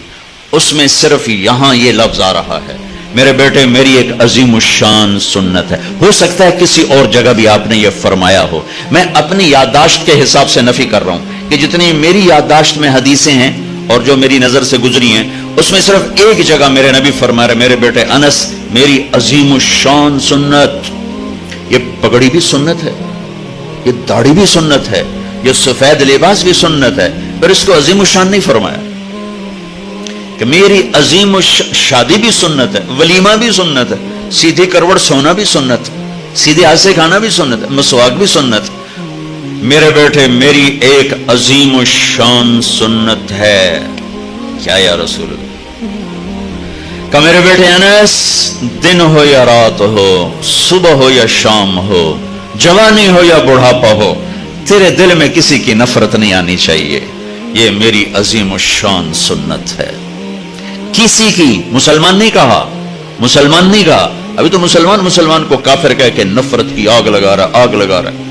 اس میں صرف یہاں یہ لفظ آ رہا ہے. میرے بیٹے میری ایک عظیم الشان سنت ہے. ہو سکتا ہے کسی اور جگہ بھی آپ نے یہ فرمایا ہو. میں اپنی یادداشت کے حساب سے نفی کر رہا ہوں کہ جتنی میری یادداشت میں حدیثیں ہیں اور جو میری نظر سے گزری ہیں اس میں صرف ایک جگہ میرے نبی فرما رہے میرے بیٹے انس میری عظیم الشان سنت. یہ پگڑی بھی سنت ہے، یہ داڑھی بھی سنت ہے، یہ سفید لباس بھی سنت ہے، پھر اس کو عظیم الشان نہیں فرمایا کہ میری عظیم شادی بھی سنت ہے، ولیمہ بھی سنت ہے، سیدھی کروڑ سونا بھی سنت ہے، سیدھے ہاتھ سے کھانا بھی سنت ہے، مسواک بھی سنت ہے۔ میرے بیٹے میری ایک عظیم الشان سنت ہے، کیا یا رسول اللہ؟ کہ میرے بیٹے انس، دن ہو یا رات ہو، صبح ہو یا شام ہو، جوانی ہو یا بڑھاپا ہو، تیرے دل میں کسی کی نفرت نہیں آنی چاہیے، یہ میری عظیم الشان سنت ہے۔ کسی کی، مسلمان نہیں کہا، مسلمان نہیں کہا، ابھی تو مسلمان کو کافر کہہ کے نفرت کی آگ لگا رہا، آگ لگا رہا ہے۔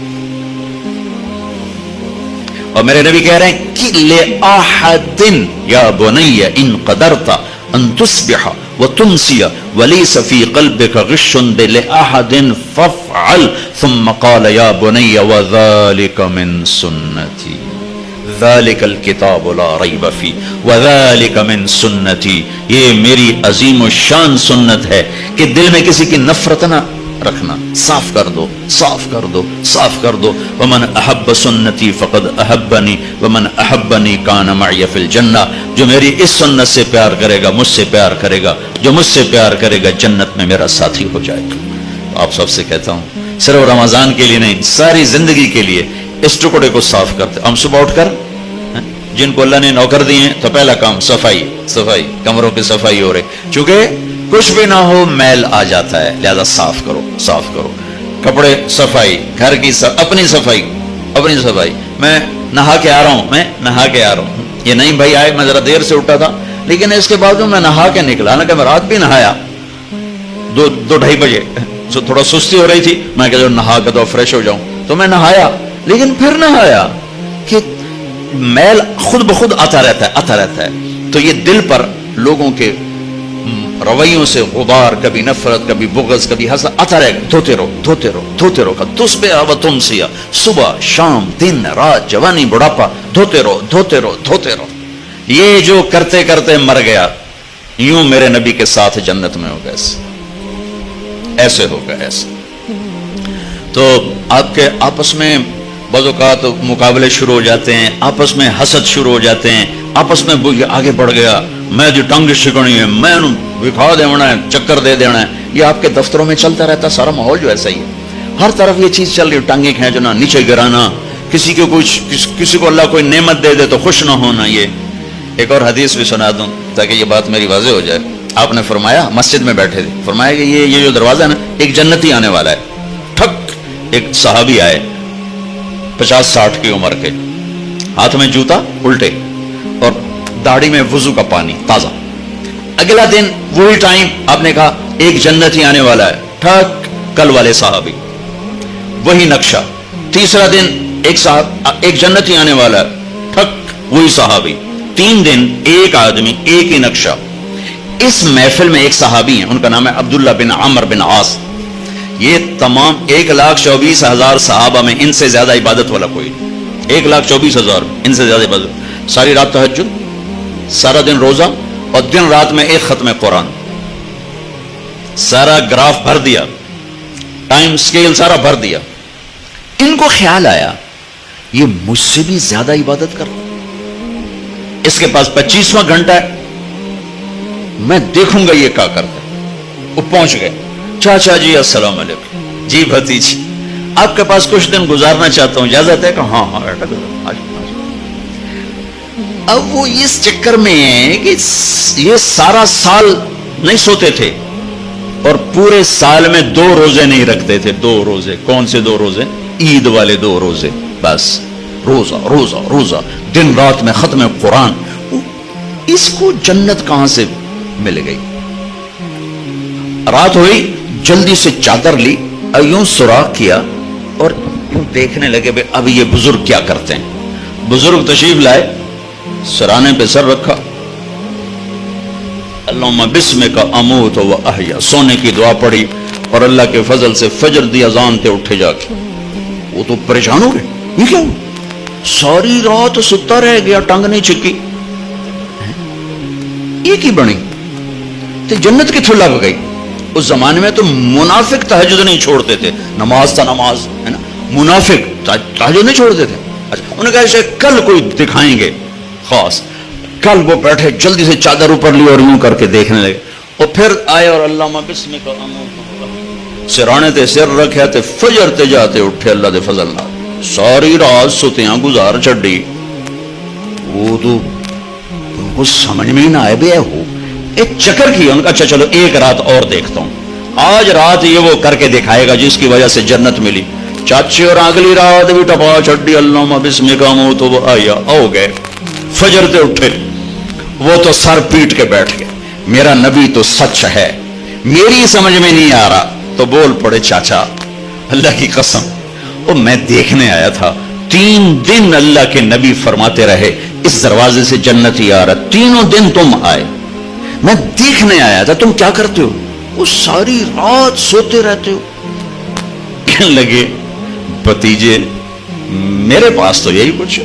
اور میرے نبی کہہ رہے ہیں کہ لِأَحَدٍ یا بنی ان قدرت ان تصبح وتمسی وليس في قلبك غش لأحد فافعل ثم قال يا بني وذلك من سنتي ذلك الكتاب لا ريب فيه وذلك من سنتي، یہ میری عظیم الشان سنت ہے کہ دل میں کسی کی نفرت نہ رکھنا، صاف کر دو، صاف کر دو، صاف کر دو۔ ومن احب سنتی فقد احبنی ومن احبنی کان معی فی الجنہ، جو میری اس سنت سے پیار کرے گا مجھ سے پیار کرے گا، جو مجھ سے پیار کرے گا جنت میں میرا ساتھی ہو جائے گا۔ آپ سب سے کہتا ہوں صرف رمضان کے لیے نہیں، ساری زندگی کے لیے اس ٹکڑے کو صاف کرتے۔ ہم صبح اٹھ کر جن کو اللہ نے نوکر دیے ہیں تو پہلا کام صفائی، صفائی، کمروں کی صفائی ہو رہی، چونکہ کچھ بھی نہ ہو میل آ جاتا ہے، لہذا صاف کرو، صاف کرو، کپڑے صفائی، گھر کی اپنی صفائی، اپنی صفائی۔ میں نہا کے آ رہا ہوں، میں نہا کے آ رہا ہوں، یہ نہیں بھائی آئے میں ذرا دیر سے اٹھا تھا لیکن اس کے بعد میں نہا کے نکلا، نہ کہ میں رات بھی نہایا 2-2:30 بجے، تھوڑا سستی ہو رہی تھی، میں کہ نہا کے تو فریش ہو جاؤں، تو میں نہایا، لیکن پھر نہایا کہ میل خود بخود آتا رہتا ہے، آتا رہتا ہے۔ تو یہ دل پر لوگوں کے رویوں سے غبار، کبھی نفرت، کبھی بغض، کبھی حسد آتا رہے گا، دھوتے رہو، دھوتے رہو، دھوتے رہو، تصبح و تمسی، صبح شام دن رات جوانی بڑھاپا، دھوتے رہو، دھوتے رہو، دھوتے رہو۔ یہ جو کرتے کرتے مر گیا، یوں میرے نبی کے ساتھ جنت میں ہوگا، ایسے ہوگا، ایسے۔ تو آپ کے آپس میں بعض اوقات مقابلے شروع ہو جاتے ہیں، آپس میں حسد شروع ہو جاتے ہیں، آپس میں آگے بڑھ گیا، میں جو ٹنگ شکنی ہے، میں دکھا دینا ہے، چکر دے دینا ہے، یہ آپ کے دفتروں میں چلتا رہتا، سارا ماحول جو ایسا ہی ہے، ہر طرف یہ چیز چل رہی ہے، ٹانگیں کھینچنا، نیچے گرانا، کسی کو کسی کو اللہ کوئی نعمت دے دے تو خوش نہ ہونا۔ یہ ایک اور حدیث بھی سنا دوں تاکہ یہ بات میری واضح ہو جائے۔ آپ نے فرمایا، مسجد میں بیٹھے تھے، فرمایا کہ یہ جو دروازہ ہے نا، ایک جنتی آنے والا ہے۔ ٹھک ایک صحابی آئے 50-60 کی عمر کے، ہاتھ میں جوتا الٹے اور داڑھی میں وضو کا پانی تازہ۔ اگلا دن وہی ٹائم آپ نے کہا ایک جنتی آنے والا ہے، ٹھک کل والے صحابی، وہی نقشہ۔ تیسرا دن ایک جنتی آنے والا ہے، ٹھک وہی صحابی۔ 3 دن ایک آدمی، ایک ہی نقشہ۔ اس محفل میں ایک صحابی ہیں، ان کا نام ہے عبداللہ بن عمر بن عاص۔ یہ تمام 1,24,000 صحابہ میں ان سے زیادہ عبادت والا کوئی نہیں، 1,24,000 ان سے زیادہ عبادت، ساری رات تہجد، سارا دن روزہ، اور دن رات میں ایک ختم قرآن، سارا گراف بھر دیا، ٹائم سکیل سارا بھر دیا۔ ان کو خیال آیا یہ مجھ سے بھی زیادہ عبادت کر، اس کے پاس 25واں گھنٹہ ہے، میں دیکھوں گا یہ کیا کرتا ہے۔ وہ پہنچ گئے، چاچا جی السلام علیکم، جی بھتیجی آپ کے پاس کچھ دن گزارنا چاہتا ہوں، اجازت ہے کہ ہاں ہاں بیٹا۔ اب وہ اس چکر میں ہے کہ یہ سارا سال نہیں سوتے تھے اور پورے سال میں 2 روزے نہیں رکھتے تھے، 2 روزے۔ کون سے 2 روزے؟ عید والے 2 روزے، بس روزہ روزہ روزہ، دن رات میں ختم قرآن۔ اس کو جنت کہاں سے مل گئی؟ رات ہوئی، جلدی سے چادر لی، یوں سوراخ کیا اور یوں دیکھنے لگے بھئی اب یہ بزرگ کیا کرتے ہیں۔ بزرگ تشریف لائے، سرانے پہ سر رکھا، اللہم بسمک اموت و احیا، سونے کی دعا پڑھی، اور اللہ کے فضل سے فجر دی اذان تے اٹھے جا کے۔ وہ تو پریشان ہو گئے، یہ کیا ہوا؟ ساری رات ستا رہ گیا، ٹنگ نہیں چکی، یہ کی بنی؟ تو جنت کتھوں لگ گئی؟ اس زمانے میں تو منافق تہجد نہیں چھوڑتے تھے، نماز تا نماز ہے نا، منافق تہجد نہیں چھوڑتے تھے. اچھا انہوں نے کہا ایسے کل کوئی دکھائیں گے خاص. کل وہ بیٹھے جلدی سے چادر اوپر لی اور یوں کر کے دیکھنے لگے، اور پھر آئے اور اللہ بسم کا سرانے تے سر رکھے تے فجر تے جاتے اٹھے اللہ دے فضل نال، ساری رات ستیاں گزار چھڈی. وہ تو ان کو سمجھ میں نہ آئے بے ہو ایک چکر کی. ان کا اچھا چلو ایک رات اور دیکھتا ہوں، آج رات یہ وہ کر کے دکھائے گا جس کی وجہ سے جنت ملی. چاچے اور اگلی رات بھی ٹپا چھڈی، اللہ بسم کا منہ تو وہ آیا ہو گئے. فجر تے اٹھے وہ تو سر پیٹ کے بیٹھ گئے، میرا نبی تو سچ ہے، میری سمجھ میں نہیں آ رہا. تو بول پڑے چاچا اللہ کی قسم وہ میں دیکھنے آیا تھا. 3 دن اللہ کے نبی فرماتے رہے اس دروازے سے جنت ہی آ رہا، تینوں دن تم آئے، میں دیکھنے آیا تھا تم کیا کرتے ہو. وہ ساری رات سوتے رہتے ہو. کہنے لگے بھتیجے میرے پاس تو یہی کچھ.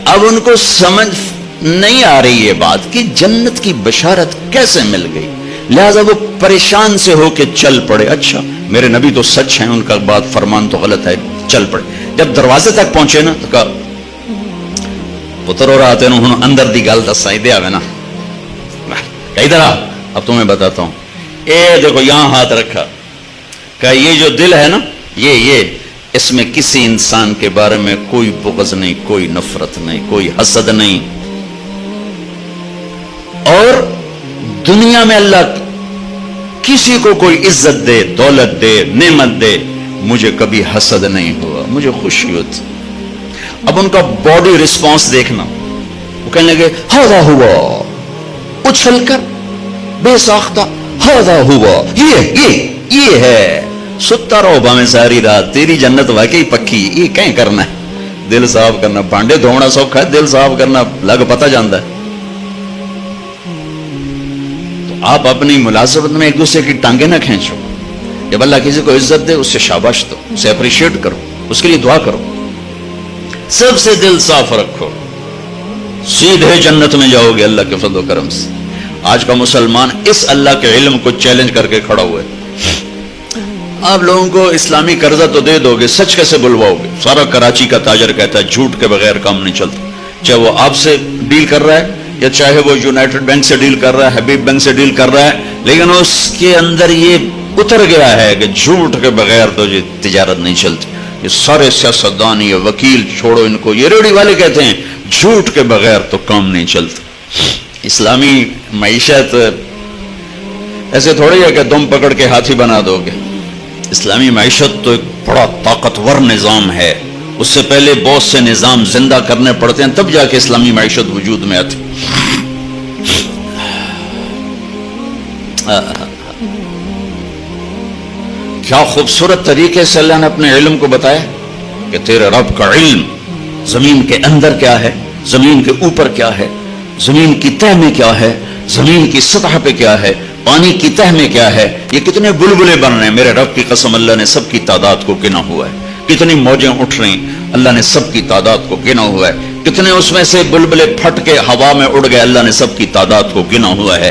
اب ان کو سمجھ نہیں آ رہی یہ بات کہ جنت کی بشارت کیسے مل گئی، لہذا وہ پریشان سے ہو کے چل پڑے. اچھا میرے نبی تو سچ ہیں، ان کا بات فرمان تو غلط ہے، چل پڑے. جب دروازے تک پہنچے نا تو کہا پتر ہو رہا تھے نا اندر دی گل دسا ہی دیا نا، ادھر آ اب تمہیں بتاتا ہوں. اے دیکھو یہاں ہاتھ رکھا، کہ یہ جو دل ہے نا یہ اس میں کسی انسان کے بارے میں کوئی بغض نہیں، کوئی نفرت نہیں، کوئی حسد نہیں. اور دنیا میں اللہ کسی کو کوئی عزت دے، دولت دے، نعمت دے، مجھے کبھی حسد نہیں ہوا، مجھے خوشی ہوتی. اب ان کا باڈی رسپانس دیکھنا، وہ کہنے لگے ہاذا ہوا، اچھل کر بے ساختہ ہاذا ہوا، یہ ہے. ستا رہو باویں ساری رات، تیری جنت واقعی پکی. یہ کہیں کرنا ہے، دل صاف کرنا. بانڈے دھونا سوکھا ہے، دل صاف کرنا لگ پتہ جاندا ہے. تو آپ اپنی ملازمت میں ایک دوسرے کی ٹانگیں نہ کھینچو. جب اللہ کسی کو عزت دے اس سے شاباش دو، اسے اپریشیٹ کرو، اس کے لیے دعا کرو. سب سے دل صاف رکھو، سیدھے جنت میں جاؤ گے اللہ کے فضل و کرم سے. آج کا مسلمان اس اللہ کے علم کو چیلنج کر کے کھڑا ہوا ہے. آپ لوگوں کو اسلامی قرضہ تو دے دو گے، سچ کیسے بلواؤ گے؟ سارا کراچی کا تاجر کہتا ہے جھوٹ کے بغیر کام نہیں چلتا. چاہے وہ آپ سے ڈیل کر رہا ہے یا چاہے وہ یونائٹڈ بینک سے ڈیل کر رہا ہے، حبیب بینک سے ڈیل کر رہا ہے، لیکن اس کے اندر یہ اتر گیا ہے کہ جھوٹ کے بغیر تو یہ تجارت نہیں چلتی. یہ سارے سیاستدان، یہ وکیل چھوڑو ان کو، یہ ریڑھی والے کہتے ہیں جھوٹ کے بغیر تو کام نہیں چلتا. اسلامی معیشت ایسے تھوڑی ہے کہ دم پکڑ کے ہاتھی بنا دو گے. اسلامی معیشت تو ایک بڑا طاقتور نظام ہے، اس سے پہلے بہت سے نظام زندہ کرنے پڑتے ہیں تب جا کے اسلامی معیشت وجود میں آتی. کیا خوبصورت طریقے سے اللہ نے اپنے علم کو بتایا کہ تیرے رب کا علم زمین کے اندر کیا ہے، زمین کے اوپر کیا ہے، زمین کی تہ میں کیا ہے، زمین کی سطح پہ کیا ہے، پانی کی تہ میں کیا ہے. یہ کتنے بلبلے بن رہے ہیں، میرے رب کی قسم اللہ نے سب کی تعداد کو گنا ہوا ہے. کتنی موجیں اٹھ رہی اللہ نے سب کی تعداد کو گنا ہوا ہے. کتنے اس میں سے بلبلے پھٹ کے ہوا میں اڑ گئے اللہ نے سب کی تعداد کو گنا ہوا ہے.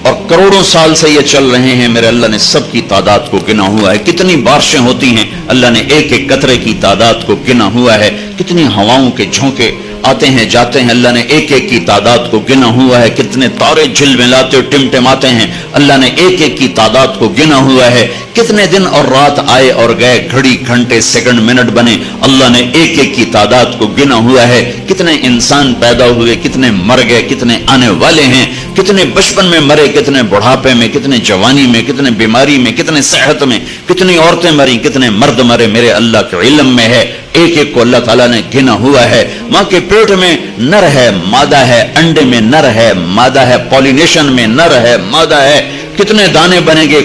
اور کروڑوں سال سے یہ چل رہے ہیں میرے اللہ نے سب کی تعداد کو گنا ہوا ہے. کتنی بارشیں ہوتی ہیں اللہ نے ایک ایک قطرے کی تعداد کو گنا ہوا ہے. کتنی ہواؤں کے جھونکے آتے ہیں جاتے ہیں اللہ نے ایک ایک کی تعداد کو گنا ہوا ہے. کتنے تارے جھلملاتے ٹمٹماتے ہیں اللہ نے ایک ایک کی تعداد کو گنا ہوا ہے. کتنے دن اور رات آئے اور گئے، گھڑی گھنٹے سیکنڈ منٹ بنے اللہ نے ایک ایک کی تعداد کو گنا ہوا ہے. کتنے انسان پیدا ہوئے، کتنے مر گئے، کتنے آنے والے ہیں، کتنے بچپن میں مرے، کتنے بڑھاپے میں، کتنے جوانی میں، کتنے بیماری میں، کتنے صحت میں، کتنی عورتیں مری، کتنے مرد مرے، میرے اللہ کے علم میں ہے. ایک ایک کو اللہ تعالیٰ نے گنا ہوا ہے. ماں کے پیٹ میں نر ہے مادہ ہے، انڈے میں نر ہے مادہ ہے، پولینیشن میں نر ہے مادہ ہے. کتنے دانے بنیں گے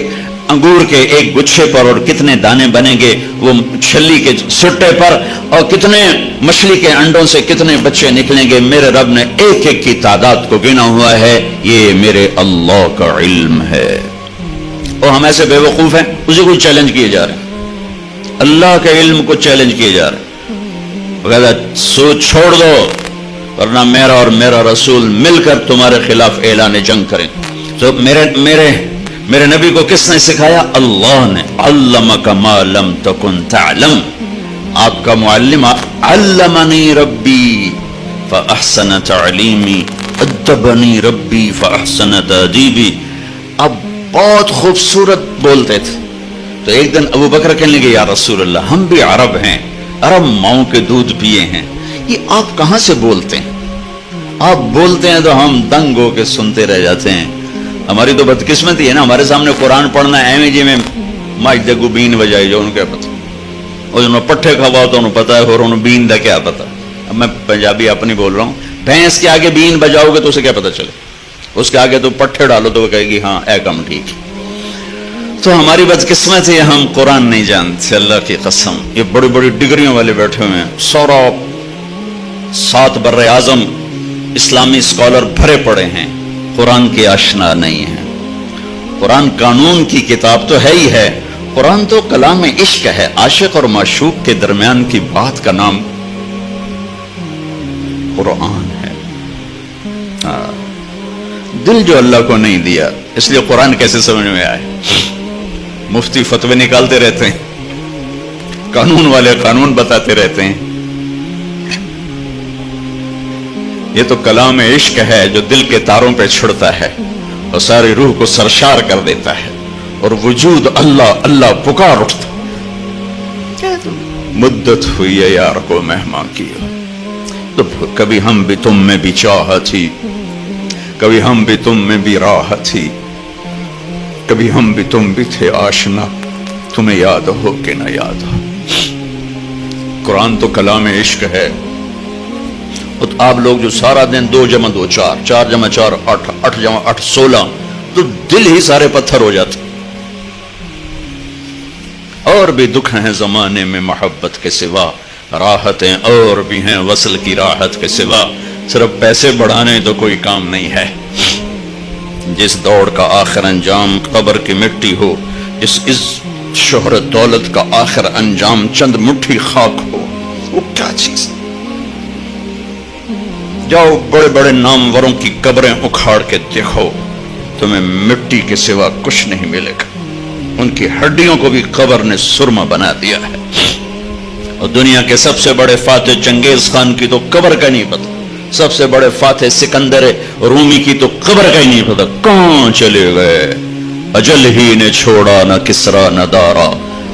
انگور کے ایک گچھے پر اور کتنے دانے بنیں گے وہ چھلی کے سٹے پر، اور کتنے مچھلی کے انڈوں سے کتنے بچے نکلیں گے. میرے رب نے ایک ایک کی تعداد کو گنا ہوا ہے. یہ میرے اللہ کا علم ہے. اور ہم ایسے بے وقوف ہیں اسی کو چیلنج کیے جا رہے ہیں، اللہ کے علم کو چیلنج کیے جا رہے ہیں. سوچ چھوڑ دو، ورنہ میرا اور میرا رسول مل کر تمہارے خلاف اعلان جنگ کریں. تو میرے نبی کو کس نے سکھایا؟ اللہ نے. علمک ما لم تکن تعلم. آپ کا معلم علمنی ربی فاحسن تعلیمی ادبنی ربی فاحسن تادیبی. اب بہت خوبصورت بولتے تھے. تو ایک دن ابو بکر کہنے لگے یا رسول اللہ ہم بھی عرب ہیں, عرب ماؤں کے دودھ پیے ہیں, یہ آپ کہاں سے بولتے ہیں؟ آپ بولتے ہیں تو ہم دنگ ہو کے سنتے رہ جاتے ہیں. ہماری تو بدقسمتی ہے نا, ہمارے سامنے قرآن پڑھنا ایویں جی میں ماجدے کو بین بجائی جو انہوں کیا پتا, اور انہوں پٹھے کھوا تو انہوں پتا ہے اور انہوں بین دا کیا پتا. اب میں پنجابی اپنی بول رہا ہوں, بھینس کے آگے بین بجاؤ گے تو اسے کیا پتا چلے, اس کے آگے تو پٹھے ڈالو تو وہ کہے گی ہاں اے کم ٹھیک. تو ہماری بدقسمت ہے ہم قرآن نہیں جانتے. اللہ کی قسم یہ بڑی بڑی ڈگریوں والے بیٹھے ہوئے ہیں, سورا 7 بر اعظم اسلامی اسکالر بھرے پڑے ہیں, قرآن کے آشنا نہیں ہیں. قرآن قانون کی کتاب تو ہے ہی ہے, قرآن تو کلام عشق ہے, عاشق اور معشوق کے درمیان کی بات کا نام قرآن ہے. دل جو اللہ کو نہیں دیا, اس لیے قرآن کیسے سمجھ میں آئے؟ مفتی فتوے نکالتے رہتے ہیں, قانون والے قانون بتاتے رہتے ہیں. یہ تو کلام عشق ہے جو دل کے تاروں پہ چھڑتا ہے اور ساری روح کو سرشار کر دیتا ہے, اور وجود اللہ اللہ پکار اٹھتا. مدت ہوئی ہے یار کو مہمان کی, تو کبھی ہم بھی تم میں بھی چاہ تھی, کبھی ہم بھی تم میں بھی راہ تھی, کبھی ہم بھی تم بھی تھے آشنا, تمہیں یاد ہو کہ نہ یاد ہو. قرآن تو کلام عشق ہے. آپ لوگ جو سارا دن 2 × 2 4, 4 × 4 8, 8 × 8 16, تو دل ہی سارے پتھر ہو جاتے. اور بھی دکھ ہیں زمانے میں محبت کے سوا, راحتیں اور بھی ہیں وصل کی راحت کے سوا, صرف پیسے بڑھانے تو کوئی کام نہیں ہے. جس دوڑ کا آخر انجام قبر کی مٹی ہو, اس شہرت دولت کا آخر انجام چند مٹھی خاک ہو, وہ کیا چیز؟ جاؤ بڑے بڑے ناموروں کی قبریں اکھاڑ کے دیکھو, تمہیں مٹی کے سوا کچھ نہیں ملے گا. ان کی ہڈیوں کو بھی قبر نے سرما بنا دیا ہے. اور دنیا کے سب سے بڑے فاتح چنگیز خان کی تو قبر کا نہیں پتا, سب سے بڑے فاتح سکندر رومی کی تو قبر کا ہی نہیں پتا. کہاں چلے گئے؟ اجل ہی نے چھوڑا نہ کسرا نہ دارا,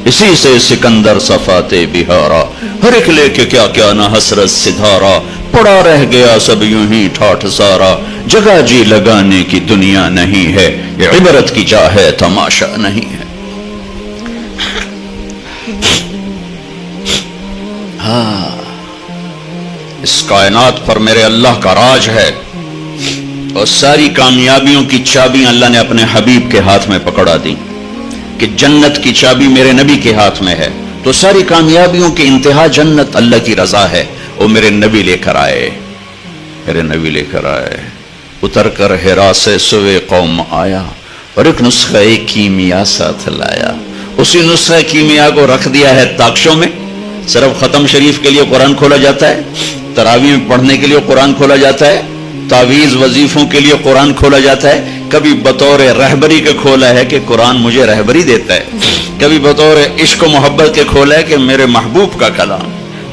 اسی سے سکندر صفاتے بہارا. ہر ایک لے کے کیا کیا نہ حسرت سدھارا, پڑا رہ گیا سب یوں ہی ٹھاٹھ سارا. جگہ جی لگانے کی دنیا نہیں ہے, یہ عبرت کی جا ہے تماشا نہیں ہے. ہاں, اس کائنات پر میرے اللہ کا راج ہے, اور ساری کامیابیوں کی چابیاں اللہ نے اپنے حبیب کے ہاتھ میں پکڑا دی, کہ جنت کی چابی میرے نبی کے ہاتھ میں ہے, تو ساری کامیابیوں کی انتہا جنت اللہ کی رضا ہے. وہ میرے نبی لے کر آئے, میرے نبی لے کر آئے. اتر کر ہرا سے سوے قوم آیا, اور ایک نسخہ کیمیا ساتھ لایا. اسی نسخہ کیمیا کو رکھ دیا ہے تاکشوں میں. صرف ختم شریف کے لیے قرآن کھولا جاتا ہے, تراویح میں پڑھنے کے لیے قرآن کھولا جاتا ہے, تعویذ وظیفوں کے لیے قرآن کھولا جاتا ہے. کبھی بطور رہبری کے کھولا ہے کہ قرآن مجھے رہبری دیتا ہے, کبھی بطور عشق و محبت کے کھولا ہے کہ میرے محبوب کا کلام.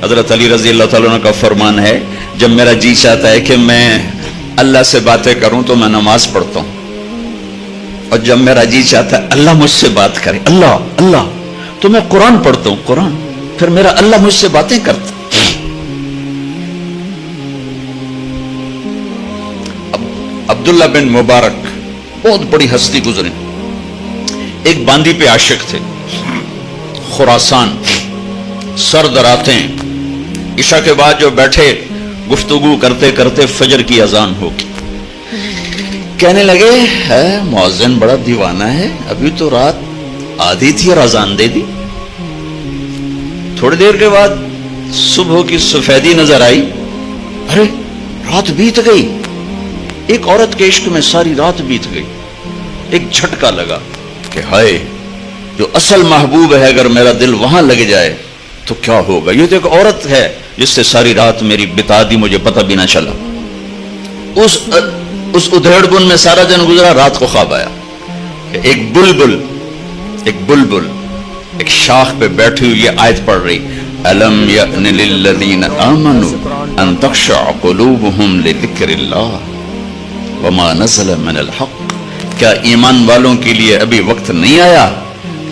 حضرت علی رضی اللہ تعالیٰ عنہ کا فرمان ہے, جب میرا جی چاہتا ہے کہ میں اللہ سے باتیں کروں تو میں نماز پڑھتا ہوں, اور جب میرا جی چاہتا ہے اللہ مجھ سے بات کرے, اللہ اللہ, تو میں قرآن پڑھتا ہوں, قرآن. پھر میرا اللہ مجھ سے باتیں کرتا. عبداللہ بن مبارک بہت بڑی ہستی گزرے, ایک باندی پہ عاشق تھے, خراسان. سرد راتیں, عشاء کے بعد جو بیٹھے گفتگو کرتے کرتے فجر کی اذان ہوگی. کہنے لگے ہے مؤذن بڑا دیوانہ ہے, ابھی تو رات آدھی تھی اور اذان دے دی. تھوڑی دیر کے بعد صبح کی سفیدی نظر آئی, ارے رات بیت گئی. ایک عورت کے عشق میں ساری رات بیت گئی. ایک جھٹکا لگا کہ ہائے, جو اصل محبوب ہے اگر میرا دل وہاں لگ جائے تو کیا ہوگا؟ یہ تو ایک عورت ہے جس سے ساری رات میری بتا دی، مجھے پتہ بھی نہ چلا. اس ادھیڑ بن میں سارا دن گزرا، رات کو خواب آیا کہ ایک بلبل ایک شاخ پہ بیٹھی ہوئی یہ آیت پڑھ رہی، أَلَمْ يَأْنِ لِلَّذِينَ آمَنُوا أَن تَخْشَعَ قُلُوبُهُمْ لِذِكْرِ اللَّهِ وَمَا نَزَلَ مِنَ الْحَقِّ. کیا ایمان والوں کے لیے ابھی وقت نہیں آیا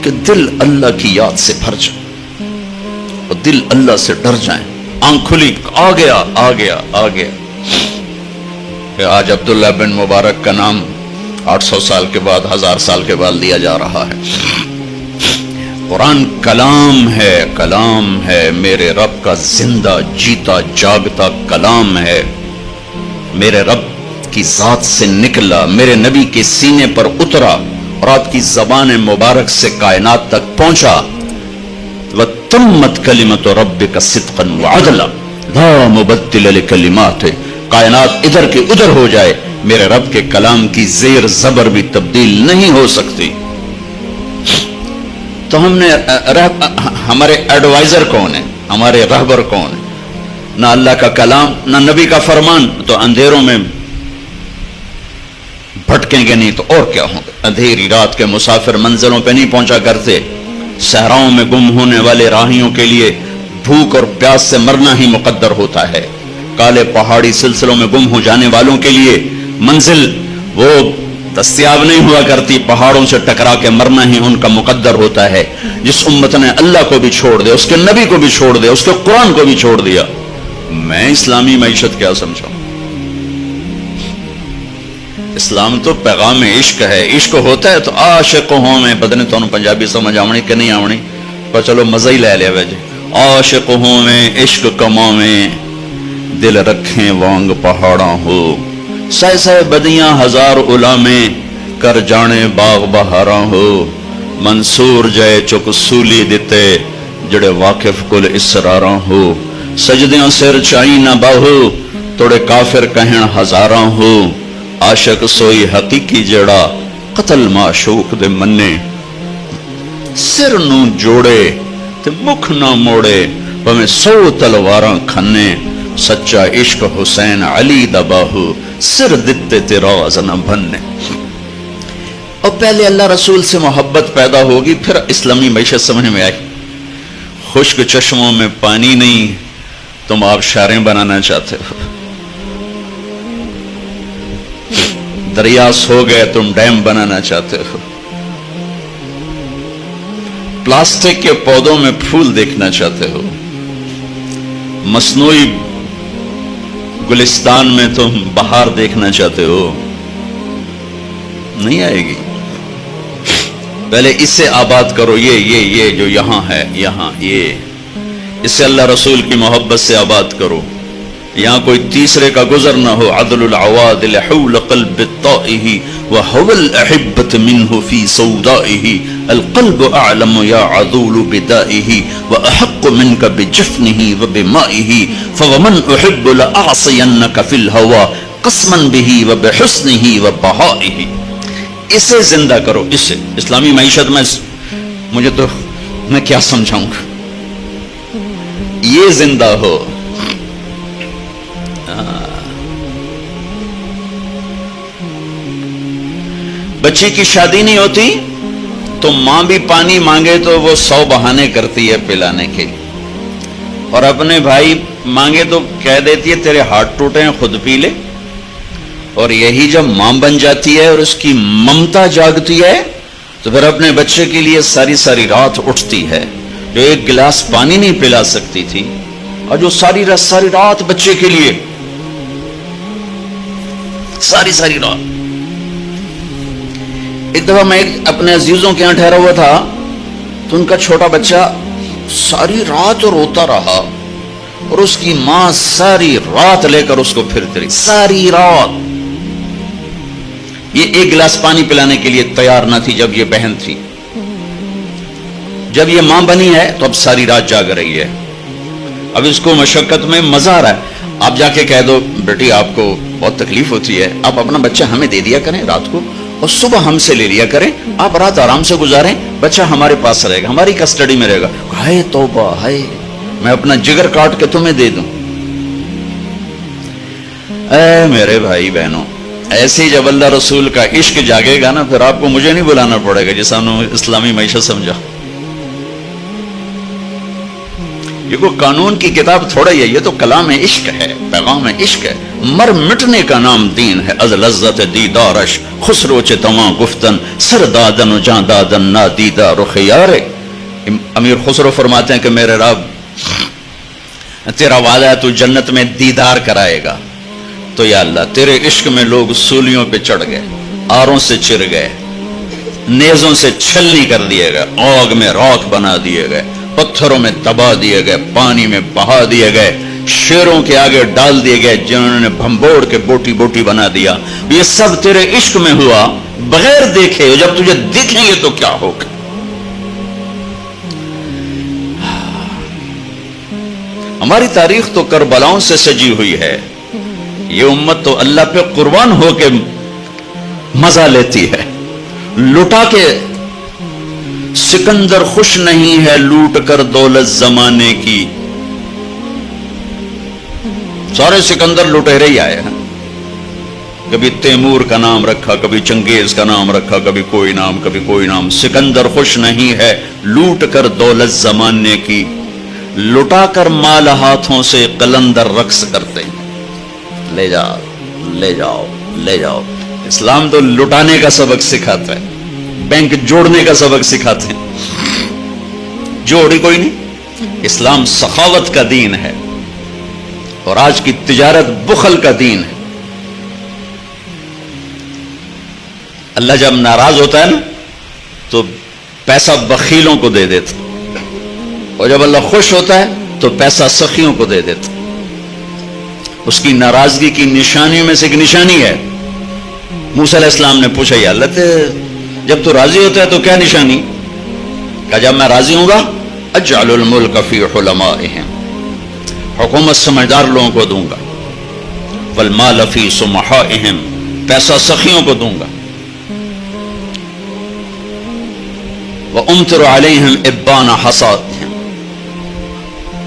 کہ دل اللہ کی یاد سے بھر جائے اور دل اللہ سے ڈر جائیں؟ آنکھ کھلی، آ گیا کہ آج عبداللہ بن مبارک کا نام 800 سال کے بعد، 1000 سال کے بعد لیا جا رہا ہے. قرآن کلام ہے میرے رب کا زندہ جیتا جاگتا کلام ہے. میرے رب کی ذات سے نکلا، میرے نبی کے سینے پر اترا اور آپ کی زبان مبارک سے کائنات تک پہنچا. وَتَمَّتْ كَلِمَةُ رَبِّكَ صِدْقًا وَعَدْلًا لَا مُبَدِّلَ لِكَلِمَاتِهِ. کائنات ادھر کے ادھر ہو جائے، میرے رب کے کلام کی زیر زبر بھی تبدیل نہیں ہو سکتی. تو ہم نے ہمارے ایڈوائزر کون ہے، ہمارے رہبر کون ہے؟ نہ اللہ کا کلام نہ نبی کا فرمان. تو اندھیروں میں بھٹکیں گے نہیں تو اور کیا ہوں گے. اندھیری رات کے مسافر منزلوں پہ نہیں پہنچا کرتے. صحراؤں میں گم ہونے والے راہیوں کے لیے بھوک اور پیاس سے مرنا ہی مقدر ہوتا ہے. کالے پہاڑی سلسلوں میں گم ہو جانے والوں کے لیے منزل وہ دستیاب نہیں ہوا کرتی، پہاڑوں سے ٹکرا کے مرنا ہی ان کا مقدر ہوتا ہے. جس امت نے اللہ کو بھی چھوڑ دیا، اس کے نبی کو بھی چھوڑ دیا، اس کے قرآن کو بھی چھوڑ دیا، میں اسلامی معیشت کیا سمجھاؤں؟ اسلام تو پیغام عشق ہے. عشق ہوتا ہے تو عاشق ہوں میں، پتہ نہیں تمہیں پنجابی سمجھ آونی کہ نہیں آونی، پر چلو مزہ ہی لے لیا ویجے. عاشق ہوں میں عشق کماویں، دل رکھیں وانگ پہاڑاں ہو، سہ سہ بدیاں ہزار علامیں، کر جانے باغ بہاراں ہو. منصور جائے چک سولی دیتے، جڑے واقف کل اسراراں ہو. سجدیاں سر چائی نہ باہو، توڑے کافر کہن ہزاراں ہو. عاشق سوئی حقیقی جڑا، قتل معشوق دے منے. سر نو جوڑے تے مکھ نہ موڑے، پمیں 100 تلواراں کھنے. سچا عشق حسین علی دا باہو، سر دتے تے راز نہ بھنے. اور پہلے اللہ رسول سے محبت پیدا ہوگی، پھر اسلامی معیشت سمجھ میں آئی. خشک چشموں میں پانی نہیں، تم آبشاریں بنانا چاہتے ہو. دریا سو گئے، تم ڈیم بنانا چاہتے ہو. پلاسٹک کے پودوں میں پھول دیکھنا چاہتے ہو. مصنوعی گلستان میں تم بہار دیکھنا چاہتے ہو. نہیں آئے گی. پہلے اس سے آباد کرو، یہ جو یہاں ہے، یہاں یہ، اس سے اللہ رسول کی محبت سے آباد کرو. یہاں کوئی تیسرے کا گزر نہ ہو. عدل العوادل حول قلب الطائه وهو الأحبة منه في سودائه. القلب أعلم يا عذول بدائه وأحق منك بجفنه وبمائه. فومن أحب لأعصينك في الهوى قسما به وبحسنه وبهائه. اسے زندہ کرو. اسے اسلامی معیشت میں مجھے تو میں کیا سمجھاؤں گا. یہ زندہ ہو. بچے کی شادی نہیں ہوتی تو ماں بھی پانی مانگے تو وہ 100 بہانے کرتی ہے پلانے کے، اور اپنے بھائی مانگے تو کہہ دیتی ہے تیرے ہاتھ ٹوٹے ہیں خود پی لے. اور یہی جب ماں بن جاتی ہے اور اس کی ممتا جاگتی ہے تو پھر اپنے بچے کے لیے ساری ساری رات اٹھتی ہے. جو ایک گلاس پانی نہیں پلا سکتی تھی اور جو ساری رات بچے کے لیے ساری رات. ایک دفعہ میں اپنے عزیزوں کے یہاں ٹھہرا ہوا تھا تو ان کا چھوٹا بچہ ساری رات روتا رہا اور اس کی ماں ساری رات لے کر اس کو پھرتی رہی. ساری رات یہ ایک گلاس پانی پلانے کے لیے تیار نہ تھی جب یہ بہن تھی. جب یہ ماں بنی ہے تو اب ساری رات جاگ رہی ہے. اب اس کو مشقت میں مزہ آ رہا ہے. آپ جا کے کہہ دو بیٹی آپ کو بہت تکلیف ہوتی ہے، آپ اپنا بچہ ہمیں دے دیا کریں رات کو اور صبح ہم سے لے لیا کریں، آپ رات آرام سے گزاریں، بچہ ہمارے پاس رہے گا، ہماری کسٹڈی میں رہے گا. ہائے توبہ، ہائے میں اپنا جگر کاٹ کے تمہیں دے دوں؟ اے میرے بھائی بہنوں، ایسے جب اللہ رسول کا عشق جاگے گا نا، پھر آپ کو مجھے نہیں بلانا پڑے گا جس نے اسلامی معیشت سمجھا۔ یہ کوئی قانون کی کتاب تھوڑا ہی ہے، یہ تو کلام عشق ہے، پیغام عشق ہے۔ مر مٹنے کا نام دین ہے، از لذت دیدارش خسرو چ تواں گفتن سر دادن و جاں دادن نا دیدہ رخ یارے۔ امیر خسرو فرماتے ہیں کہ میرے رب، تیرا وعدہ ہے تو جنت میں دیدار کرائے گا، تو یا اللہ تیرے عشق میں لوگ سولیوں پہ چڑھ گئے، آروں سے چر گئے، نیزوں سے چھلنی کر دیے گئے، آگ میں راکھ بنا دیے گئے، پتھروں میں دبا دیے گئے، پانی میں بہا دیے گئے، شیروں کے آگے ڈال دیے گئے جنہوں نے بھمبوڑ کے بوٹی بوٹی بنا دیا۔ یہ سب تیرے عشق میں ہوا بغیر دیکھے، جب تجھے دیکھیں گے تو کیا ہوگا؟ ہماری تاریخ تو کربلاؤں سے سجی ہوئی ہے، یہ امت تو اللہ پہ قربان ہو کے مزہ لیتی ہے، لٹا کے۔ سکندر خوش نہیں ہے لوٹ کر دولت زمانے کی، سارے سکندر لٹیرے ہی آئے ہیں، کبھی تیمور کا نام رکھا، کبھی چنگیز کا نام رکھا، کبھی کوئی نام، کبھی کوئی نام۔ سکندر خوش نہیں ہے لوٹ کر دولت زمانے کی، لٹا کر مال ہاتھوں سے قلندر رقص کرتے ہیں۔ لے جاؤ لے جاؤ لے جاؤ۔ اسلام تو لٹانے کا سبق سکھاتا ہے، بینک جوڑنے کا سبق سکھاتے ہیں، جوڑی کوئی نہیں۔ اسلام سخاوت کا دین ہے، اور آج کی تجارت بخل کا دین ہے۔ اللہ جب ناراض ہوتا ہے نا تو پیسہ بخیلوں کو دے دیتا، اور جب اللہ خوش ہوتا ہے تو پیسہ سخیوں کو دے دیتا۔ اس کی ناراضگی کی نشانیوں میں سے ایک نشانی ہے، موسیٰ علیہ السلام نے پوچھا یا اللہ جب تو راضی ہوتا ہے تو کیا نشانی؟ کہا جب میں راضی ہوں گا اجعل الملک فی حلمائہم، حکومت سمجھدار لوگوں کو دوں گا، والمال فی سمحائہم، پیسہ سخیوں کو دوں گا، وَأُمْطِرُ عَلَيْهِمْ إِبَّانَ حَصَادِهِمْ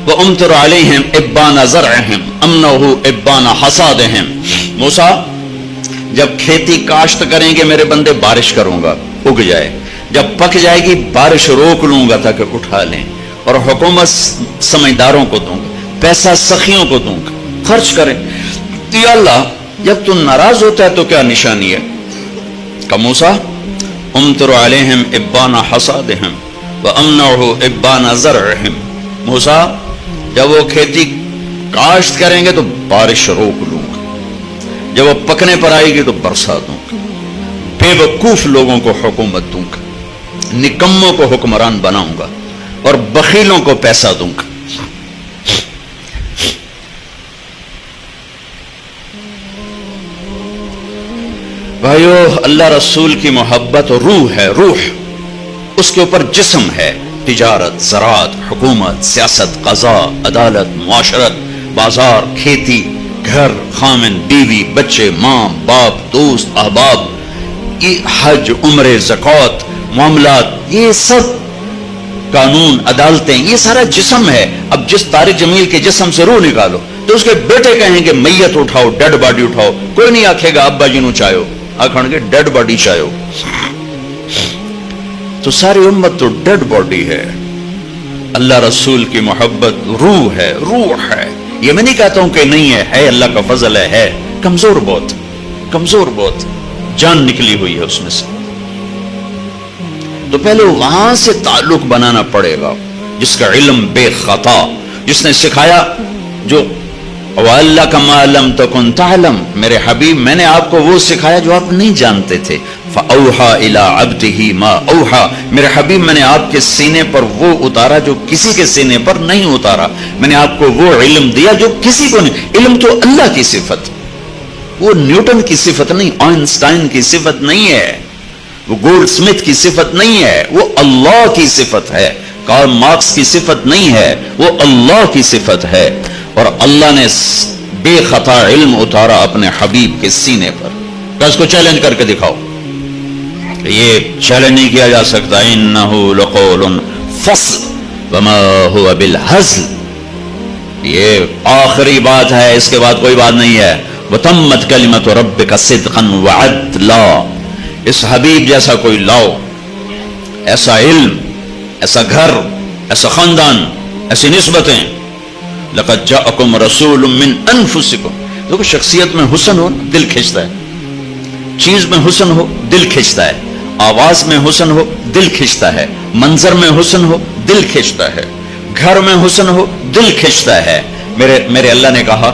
وَأُمْطِرُ عَلَيْهِمْ إِبَّانَ زَرْعِهِمْ أَمْنَهُ إِبَّانَ حَصَادِهِمْ۔ موسیٰ جب کھیتی کاشت کریں گے میرے بندے بارش کروں گا، اگ جائے، جب پک جائے گی بارش روک لوں گا تاکہ اٹھا لیں، اور حکومت سمجھداروں کو دوں گا، پیسہ سخیوں کو دوں گا، خرچ کریں۔ تو یا اللہ جب تو ناراض ہوتا ہے تو کیا نشانی ہے؟ کہ موسیٰ امطر علیہم ابان حصادہم وامنعہ ابان زرعہم، موسیٰ جب وہ کھیتی کاشت کریں گے تو بارش روک لوں گا، جب وہ پکنے پر آئے گی تو برسا دوں گا، بے وقوف لوگوں کو حکومت دوں گا، نکموں کو حکمران بناؤں گا، اور بخیلوں کو پیسہ دوں گا۔ بھائیو، اللہ رسول کی محبت روح ہے، روح اس کے اوپر جسم ہے، تجارت، زراعت، حکومت، سیاست، قضاء، عدالت، معاشرت، بازار، کھیتی، گھر، خامن، بیوی، بچے، ماں، باپ، دوست، احباب، یہ حج، عمرے، زکوٰۃ، معاملات، یہ سب قانون، عدالتیں، یہ سارا جسم ہے۔ اب جس طارق جمیل کے جسم سے روح نکالو تو اس کے بیٹے کہیں گے میت اٹھاؤ، ڈیڈ باڈی اٹھاؤ، کوئی نہیں آکھے گا ابا جی نو چاہو، آکھن گے ڈیڈ باڈی چاہو۔ تو ساری امت تو ڈیڈ باڈی ہے۔ اللہ رسول کی محبت روح ہے، روح ہے۔ یہ میں نہیں کہتا ہوں کہ نہیں ہے، اللہ کا فضل ہے، کمزور بہت، کمزور بہت، جان نکلی ہوئی ہے اس میں سے۔ تو پہلے وہاں سے تعلق بنانا پڑے گا، جس کا علم بے خطا، جس نے سکھایا، جو وَعَلَّكَ مَا لَمْ تَكُنْ تَعْلَمْ، میرے حبیب میں نے آپ کو وہ سکھایا جو آپ نہیں جانتے تھے۔ فَأَوْحَى إِلَىٰ عَبْدِهِ مَا أَوْحَى، میرے حبیب میں نے آپ کے سینے پر وہ اتارا جو کسی کے سینے پر نہیں اتارا، میں نے آپ کو وہ علم دیا جو کسی کو نہیں۔ علم تو اللہ کی صفت، وہ نیوٹن کی صفت نہیں، آئنسٹائن کی صفت نہیں ہے، وہ گولڈ سمتھ کی صفت نہیں ہے، وہ اللہ کی صفت ہے، کارل مارکس کی صفت نہیں ہے، وہ اللہ کی صفت ہے۔ اور اللہ نے بے خطا علم اتارا اپنے حبیب کے سینے پر۔ اس کو چیلنج کر کے دکھاؤ، یہ چیلنج نہیں کیا جا سکتا۔ انہ لقول فصل وما هو بالہزل، یہ آخری بات ہے، اس کے بعد کوئی بات نہیں ہے. وتمت کلمۃ ربک صدقا وعدلا. اس حبیب جیسا کوئی لاؤ، ایسا علم، ایسا گھر، ایسا خاندان، ایسی نسبتیں. لقد جاءکم رسول من انفسکم. دیکھو شخصیت میں حسن ہو دل کھنچتا ہے، چیز میں حسن ہو دل کھنچتا ہے، آواز میں حسن ہو دل کھنچتا ہے، منظر میں حسن ہو دل کھنچتا ہے، گھر میں حسن ہو دل کھنچتا ہے. میرے اللہ نے کہا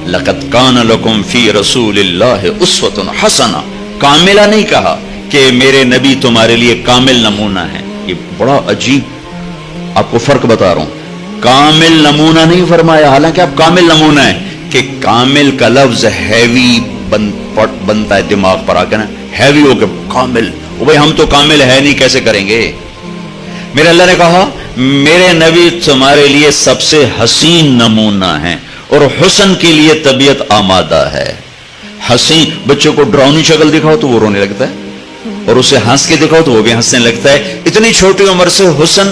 لقد کان لکم فی رسول اللہ اسوۃ حسنہ. کاملہ نہیں کہا کہ میرے نبی تمہارے لیے کامل نمونہ ہے. یہ بڑا عجیب آپ کو فرق بتا رہا ہوں. کامل نمونہ نہیں فرمایا، حالانکہ آپ کامل نمونہ ہیں، کہ کامل کا لفظ ہیوی بنتا ہے دماغ پر آ کے نا، ہیوی ہو کے کامل. بھائی ہم تو کامل ہے نہیں، کیسے کریں گے؟ میرے اللہ نے کہا میرے نبی تمہارے لیے سب سے حسین نمونہ ہیں، اور حسن کے لیے طبیعت آمادہ ہے. حسین بچوں کو ڈراؤنی شکل دکھاؤ تو وہ رونے لگتا ہے، اور اسے ہنس کے دکھاؤ تو وہ بھی ہنسنے لگتا ہے. اتنی چھوٹی عمر سے حسن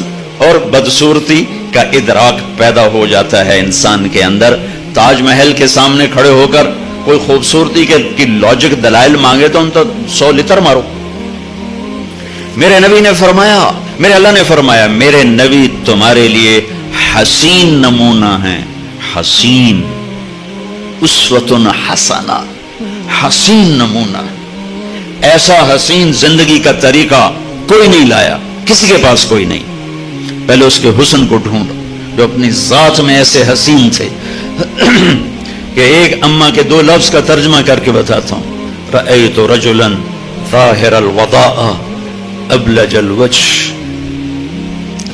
اور بدصورتی کا ادراک پیدا ہو جاتا ہے انسان کے اندر. تاج محل کے سامنے کھڑے ہو کر کوئی خوبصورتی کی لاجک دلائل مانگے تو ان تو 100 لتر مارو. میرے نبی نے فرمایا، میرے اللہ نے فرمایا میرے نبی تمہارے لیے حسین نمونہ ہیں. حسین، اسوۃ حسنہ، حسین نمونہ. ایسا حسین زندگی کا طریقہ کوئی نہیں لایا، کسی کے پاس کوئی نہیں. پہلے اس کے حسن کو ڈھونڈو جو اپنی ذات میں ایسے حسین تھے کہ ایک اماں کے 2 لفظ کا ترجمہ کر کے بتاتا ہوں. رأیت رجلا ظاہر الوضاء ابلج الوجه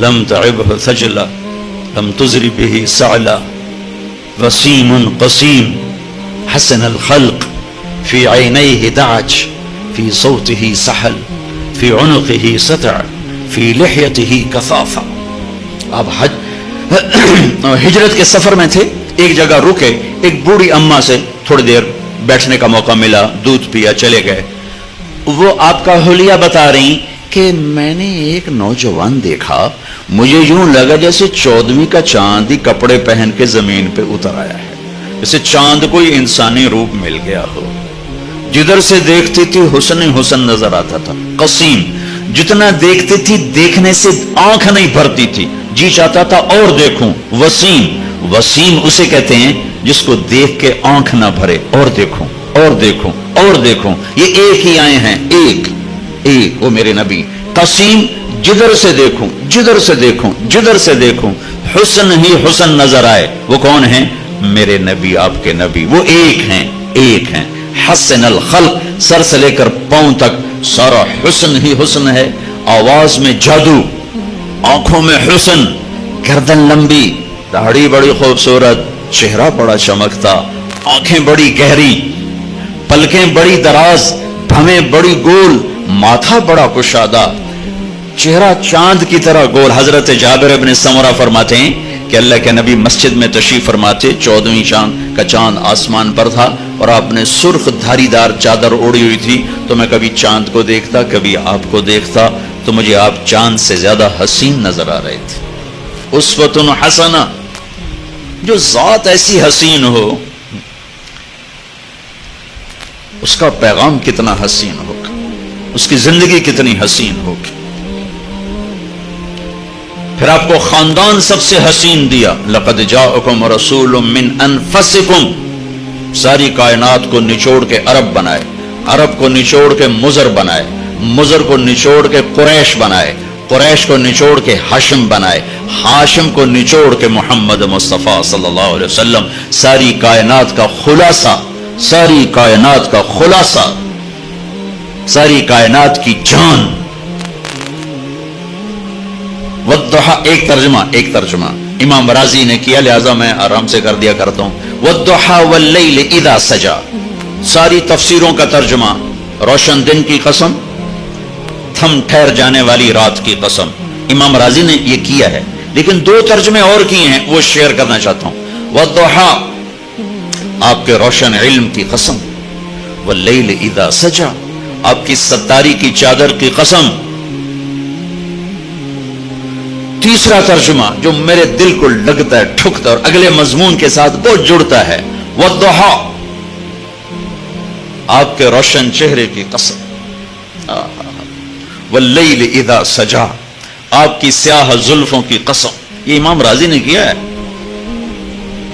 لم تعبه ثجلا لم تزر به سعلا وسیم قسیم حسن الخلق في عينيه دعج في صوته سحل في عنقه سطع في لحيته كثافة. آپ ہجرت کے سفر میں تھے، ایک جگہ رکے، ایک بوڑھی اماں سے تھوڑی دیر بیٹھنے کا موقع ملا، دودھ پیا، چلے گئے. وہ آپ کا حلیہ بتا رہی کہ میں نے ایک نوجوان دیکھا، مجھے یوں لگا جیسے 14ویں کا چاند ہی کپڑے پہن کے زمین پہ اتر آیا ہے، جیسے چاند کوئی انسانی روپ مل گیا ہو. جدھر سے دیکھتی تھی حسن ہی حسن نظر آتا تھا. قسیم، جتنا دیکھتی تھی دیکھنے سے آنکھ نہیں بھرتی تھی، جی چاہتا تھا اور دیکھوں. وسیم، وسیم اسے کہتے ہیں جس کو دیکھ کے آنکھ نہ بھرے، اور دیکھوں اور دیکھوں اور دیکھوں. یہ ایک ہی آئے ہیں، ایک ایک وہ میرے نبی. قسیم، جدھر سے دیکھوں جدھر سے دیکھوں جدھر سے دیکھوں حسن ہی حسن نظر آئے. وہ کون ہیں؟ میرے نبی، آپ کے نبی. وہ ایک ہیں، ایک ہیں. حسن الخلق، سر سے لے کر پاؤں تک سارا حسن ہی حسن ہے. آواز میں جادو، آنکھوں میں حسن، گردن لمبی، داڑھی بڑی خوبصورت، چہرہ بڑا چمکتا، آنکھیں بڑی گہری، پلکیں بڑی دراز، بھویں بڑی گول، ماتھا بڑا کشادہ، چہرہ چاند کی طرح گول. حضرت جابر ابن سمرہ فرماتے ہیں کہ اللہ کے نبی مسجد میں تشریف فرماتے، 14ویں کا چاند آسمان پر تھا، اور آپ نے سرخ دھاری دار چادر اوڑی ہوئی تھی. تو میں کبھی چاند کو دیکھتا، کبھی آپ کو دیکھتا، تو مجھے آپ چاند سے زیادہ حسین نظر آ رہے تھے. اسوۃ حسنہ. جو ذات ایسی حسین ہو اس کا پیغام کتنا حسین ہوگا، اس کی زندگی کتنی حسین ہوگی. پھر آپ کو خاندان سب سے حسین دیا. لقد جاءکم رسول من انفسکم. ساری کائنات کو نچوڑ کے عرب بنائے، عرب کو نچوڑ کے مضر بنائے، مضر کو نچوڑ کے قریش بنائے، قریش کو نچوڑ کے ہاشم بنائے، ہاشم کو نچوڑ کے محمد مصطفیٰ صلی اللہ علیہ وسلم. ساری کائنات کا خلاصہ، ساری کائنات کا خلاصہ، ساری کائنات کی جان. والضحى، ایک ترجمہ امام رازی نے کیا، لہذا میں آرام سے کر دیا کرتا ہوں. والضحى واللیل اذا سجا. ساری تفسیروں کا ترجمہ روشن دن کی قسم، تھم ٹھہر جانے والی رات کی قسم. امام رازی نے یہ کیا ہے، لیکن 2 ترجمے اور کیے ہیں، وہ شیئر کرنا چاہتا ہوں. والضحى، آپ کے روشن علم کی قسم. واللیل اذا سجا، آپ کی ستاری کی چادر کی قسم. تیسرا ترجمہ جو میرے دل کو لگتا ہے، ٹھکتا ہے اور اگلے مضمون کے ساتھ بہت جڑتا ہے، والضحا، آپ کے روشن چہرے کی قسم، واللیل اذا سجا، آپ کی سیاہ زلفوں کی قسم. یہ امام راضی نے کیا ہے.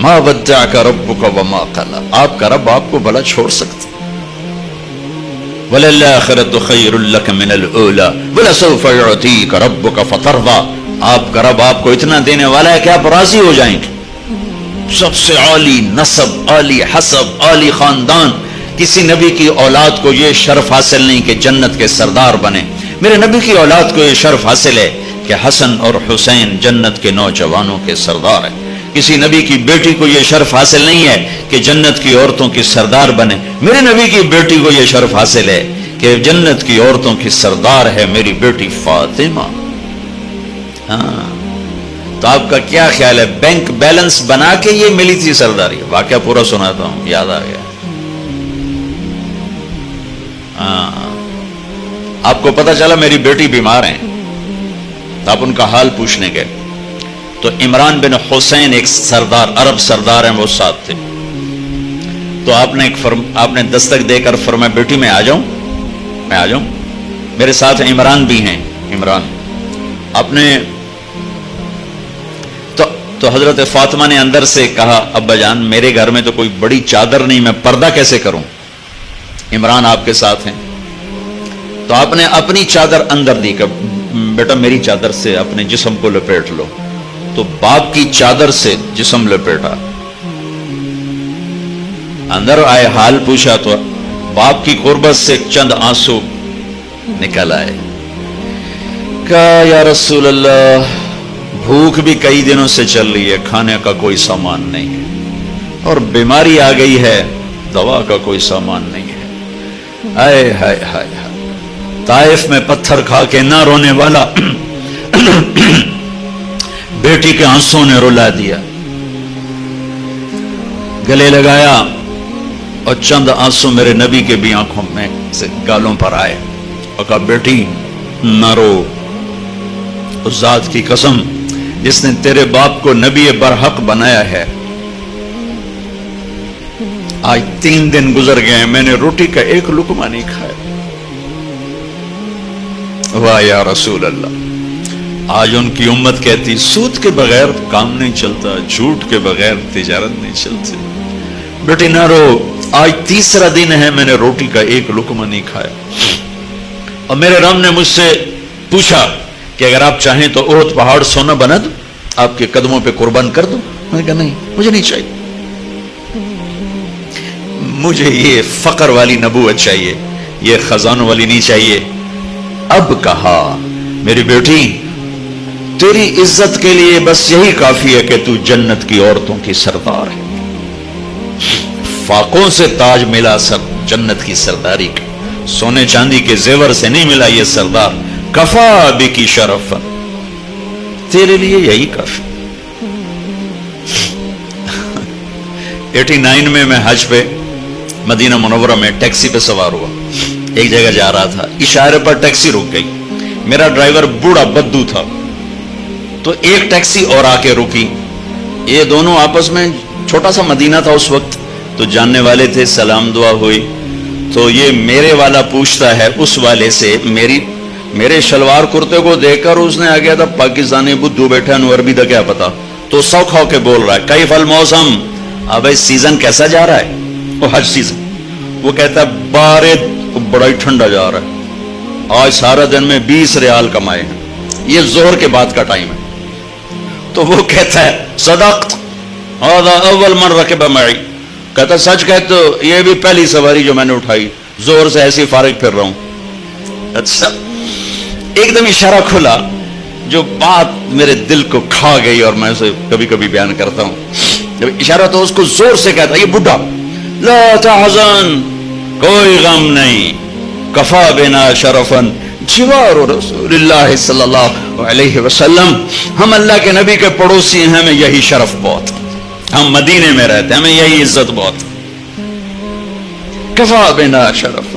ما ودعک ربک وما قلی، آپ کا رب آپ کو بھلا چھوڑ سکتا. وَلَلْآخِرَةُ خَيْرٌ لَكَ مِنَ الْأُولَى وَلَسَوْفَ يُعْطِيكَ رَبُّكَ فَتَرْضَىٰ. آپ کا رب آپ کو اتنا دینے والا ہے کہ آپ راضی ہو جائیں گے. سب سے عالی نسب، عالی حسب، عالی خاندان، کسی نبی کی اولاد کو یہ شرف حاصل نہیں کہ جنت کے سردار بنے. میرے نبی کی اولاد کو یہ شرف حاصل ہے کہ حسن اور حسین جنت کے نوجوانوں کے سردار ہیں. کسی نبی کی بیٹی کو یہ شرف حاصل نہیں ہے کہ جنت کی عورتوں کی سردار بنے. میرے نبی کی بیٹی کو یہ شرف حاصل ہے کہ جنت کی عورتوں کی سردار ہے میری بیٹی فاطمہ. ہاں، تو آپ کا کیا خیال ہے، بینک بیلنس بنا کے یہ ملی تھی سرداری؟ واقعہ پورا سناتا ہوں، یاد آ گیا. ہاں، آپ کو پتا چلا میری بیٹی بیمار ہیں، تو آپ ان کا حال پوچھنے گئے تو عمران بن حسین ایک سردار، عرب سردار ہیں، وہ ساتھ تھے. تو آپ نے دستک دے کر فرمایا بیٹی میں آ جاؤں، میں آ جاؤں. میرے ساتھ عمران بھی ہیں. عمران آپ نے تو حضرت فاطمہ نے اندر سے کہا ابا جان میرے گھر میں تو کوئی بڑی چادر نہیں، میں پردہ کیسے کروں؟ عمران آپ کے ساتھ ہیں. تو آپ نے اپنی چادر اندر دی کہ بیٹا میری چادر سے اپنے جسم کو لپیٹ لو. تو باپ کی چادر سے جسم لپیٹا، اندر آئے، حال پوچھا تو باپ کی قربت سے چند آنسو نکل آئے. کہا یا رسول اللہ بھوک بھی کئی دنوں سے چل رہی ہے، کھانے کا کوئی سامان نہیں ہے، اور بیماری آ گئی ہے، دوا کا کوئی سامان نہیں ہے. آئے ہائے ہائے ہائے، طائف میں پتھر کھا کے نہ رونے والا بیٹی کے آنسوں نے رلا دیا. گلے لگایا اور چند آنسو میرے نبی کے بھی آنکھوں میں سے گالوں پر آئے اور کہا بیٹی نہ رو، اس ذات کی قسم جس نے تیرے باپ کو نبی برحق بنایا ہے، آج 3 دن گزر گئے ہیں، میں نے روٹی کا ایک لقمہ نہیں کھایا. واہ یا رسول اللہ. آج ان کی امت کہتی سود کے بغیر کام نہیں چلتا، جھوٹ کے بغیر تجارت نہیں چلتی. بیٹی نہ رو، آج 3را دن ہے میں نے روٹی کا ایک لقمہ نہیں کھایا. اور میرے رب نے مجھ سے پوچھا کہ اگر آپ چاہیں تو احد پہاڑ سونا بنا دوں، آپ کے قدموں پہ قربان کر دوں؟ میں نے کہا نہیں، مجھے نہیں چاہیے، مجھے یہ فقر والی نبوت چاہیے، یہ خزانوں والی نہیں چاہیے. اب کہا میری بیٹی تیری عزت کے لیے بس یہی کافی ہے کہ تو جنت کی عورتوں کی سردار ہے. فاقوں سے تاج ملا سر جنت کی سرداری کا، سونے چاندی کے زیور سے نہیں ملا یہ سردار. کفا بکی شرف، تیرے لیے یہی کافی. 89 میں حج پہ مدینہ منورہ میں ٹیکسی پہ سوار ہوا، ایک جگہ جا رہا تھا، اشارے پر ٹیکسی رک گئی. میرا ڈرائیور بوڑھا بدو تھا، تو ایک ٹیکسی اور آ کے رکی. یہ دونوں آپس میں، چھوٹا سا مدینہ تھا اس وقت، تو جاننے والے تھے، سلام دعا ہوئی. تو یہ میرے والا پوچھتا ہے اس والے سے، میرے شلوار کرتے کو دیکھ کر اس نے آ گیا تھا پاکستانی بدو بیٹھا نو عربی دا کیا پتا، تو سوکھ ہو کے بول رہا ہے کیف الموسم، اب سیزن کیسا جا رہا ہے؟ وہ حج سیزن. وہ کہتا ہے بارد، بڑا ہی ٹھنڈا جا رہا ہے، آج سارا دن میں 20 ریال کمائے ہیں، یہ ظہر کے بعد کا ٹائم ہے. تو وہ کہتا ہے صدقت هذا اول من رکب معي، کہتا سچ کہتے تو یہ بھی پہلی سواری جو میں نے اٹھائی، زور سے ایسی فارغ پھر رہا ہوں. اچھا، ایک دم اشارہ کھلا جو بات میرے دل کو کھا گئی، اور میں اسے کبھی کبھی بیان کرتا ہوں. جب اشارہ تو اس کو زور سے کہتا، یہ بڈھا، لا تحزن، کوئی غم نہیں، کفا بنا شرفن جوار رسول اللہ صلی اللہ علیہ وسلم، ہم اللہ کے نبی کے پڑوسی ہیں، ہمیں یہی شرف بہت، ہم مدینے میں رہتے ہیں، ہمیں یہی عزت بہت. کفا بنا شرف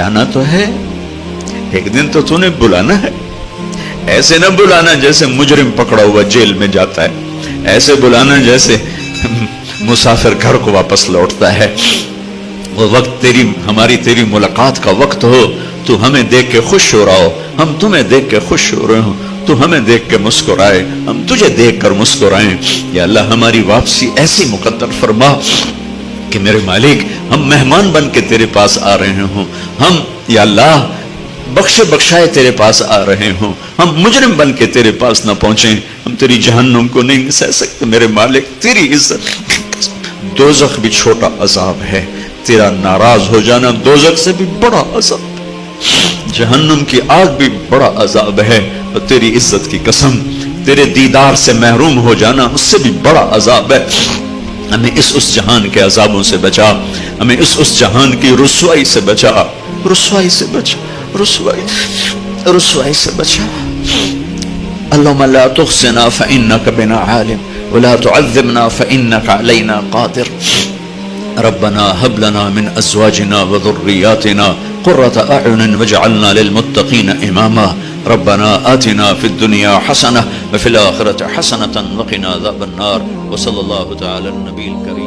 جانا تو ہے, ایک دن تو نے بلانا ہے. ایسے نہ بلانا جیسے مجرم پکڑا ہوا جیل میں جاتا ہے, ایسے بلانا جیسے مسافر گھر کو واپس لوٹتا ہے. وہ وقت تیری ملاقات کا وقت ہو, تو ہمیں دیکھ کے خوش ہو رہا ہو, ہم تمہیں دیکھ کے خوش ہو رہے ہوں, تو ہمیں دیکھ کے مسکرائے, ہم تجھے دیکھ کر مسکرائیں. یا اللہ ہماری واپسی ایسی مقدر فرما کہ میرے مالک ہم مہمان بن کے تیرے پاس آ رہے ہوں, ہم یا اللہ بخشے بخشائے تیرے پاس آ رہے ہوں, ہم مجرم بن کے تیرے پاس نہ پہنچیں. ہم تیری جہنم کو نہیں سہ سکتے میرے مالک, تیری عزت. دوزخ بھی چھوٹا عذاب ہے, تیرا ناراض ہو جانا دوزخ سے بھی بڑا عذاب, جہنم کی آگ بھی بڑا عذاب ہے, اور تیری عزت کی قسم تیرے دیدار سے محروم ہو جانا اس سے بھی بڑا عذاب ہے. ہمیں اس جہان کے عذابوں سے بچا, ہمیں اس جہان کی رسوائی سے بچا, رسوائی سے بچا, رسوائی سے بچا. اللهم لا تخزنا فإنك بنا عالم ولا تعذبنا فإنك علينا قادر. ربنا هب لنا من أزواجنا وذرياتنا قرة أعين واجعلنا للمتقين إماما. ربنا آتنا في الدنيا حسنة وفي الآخرة حسنة وقنا عذاب النار. وصلى الله تعالى النبي الكريم.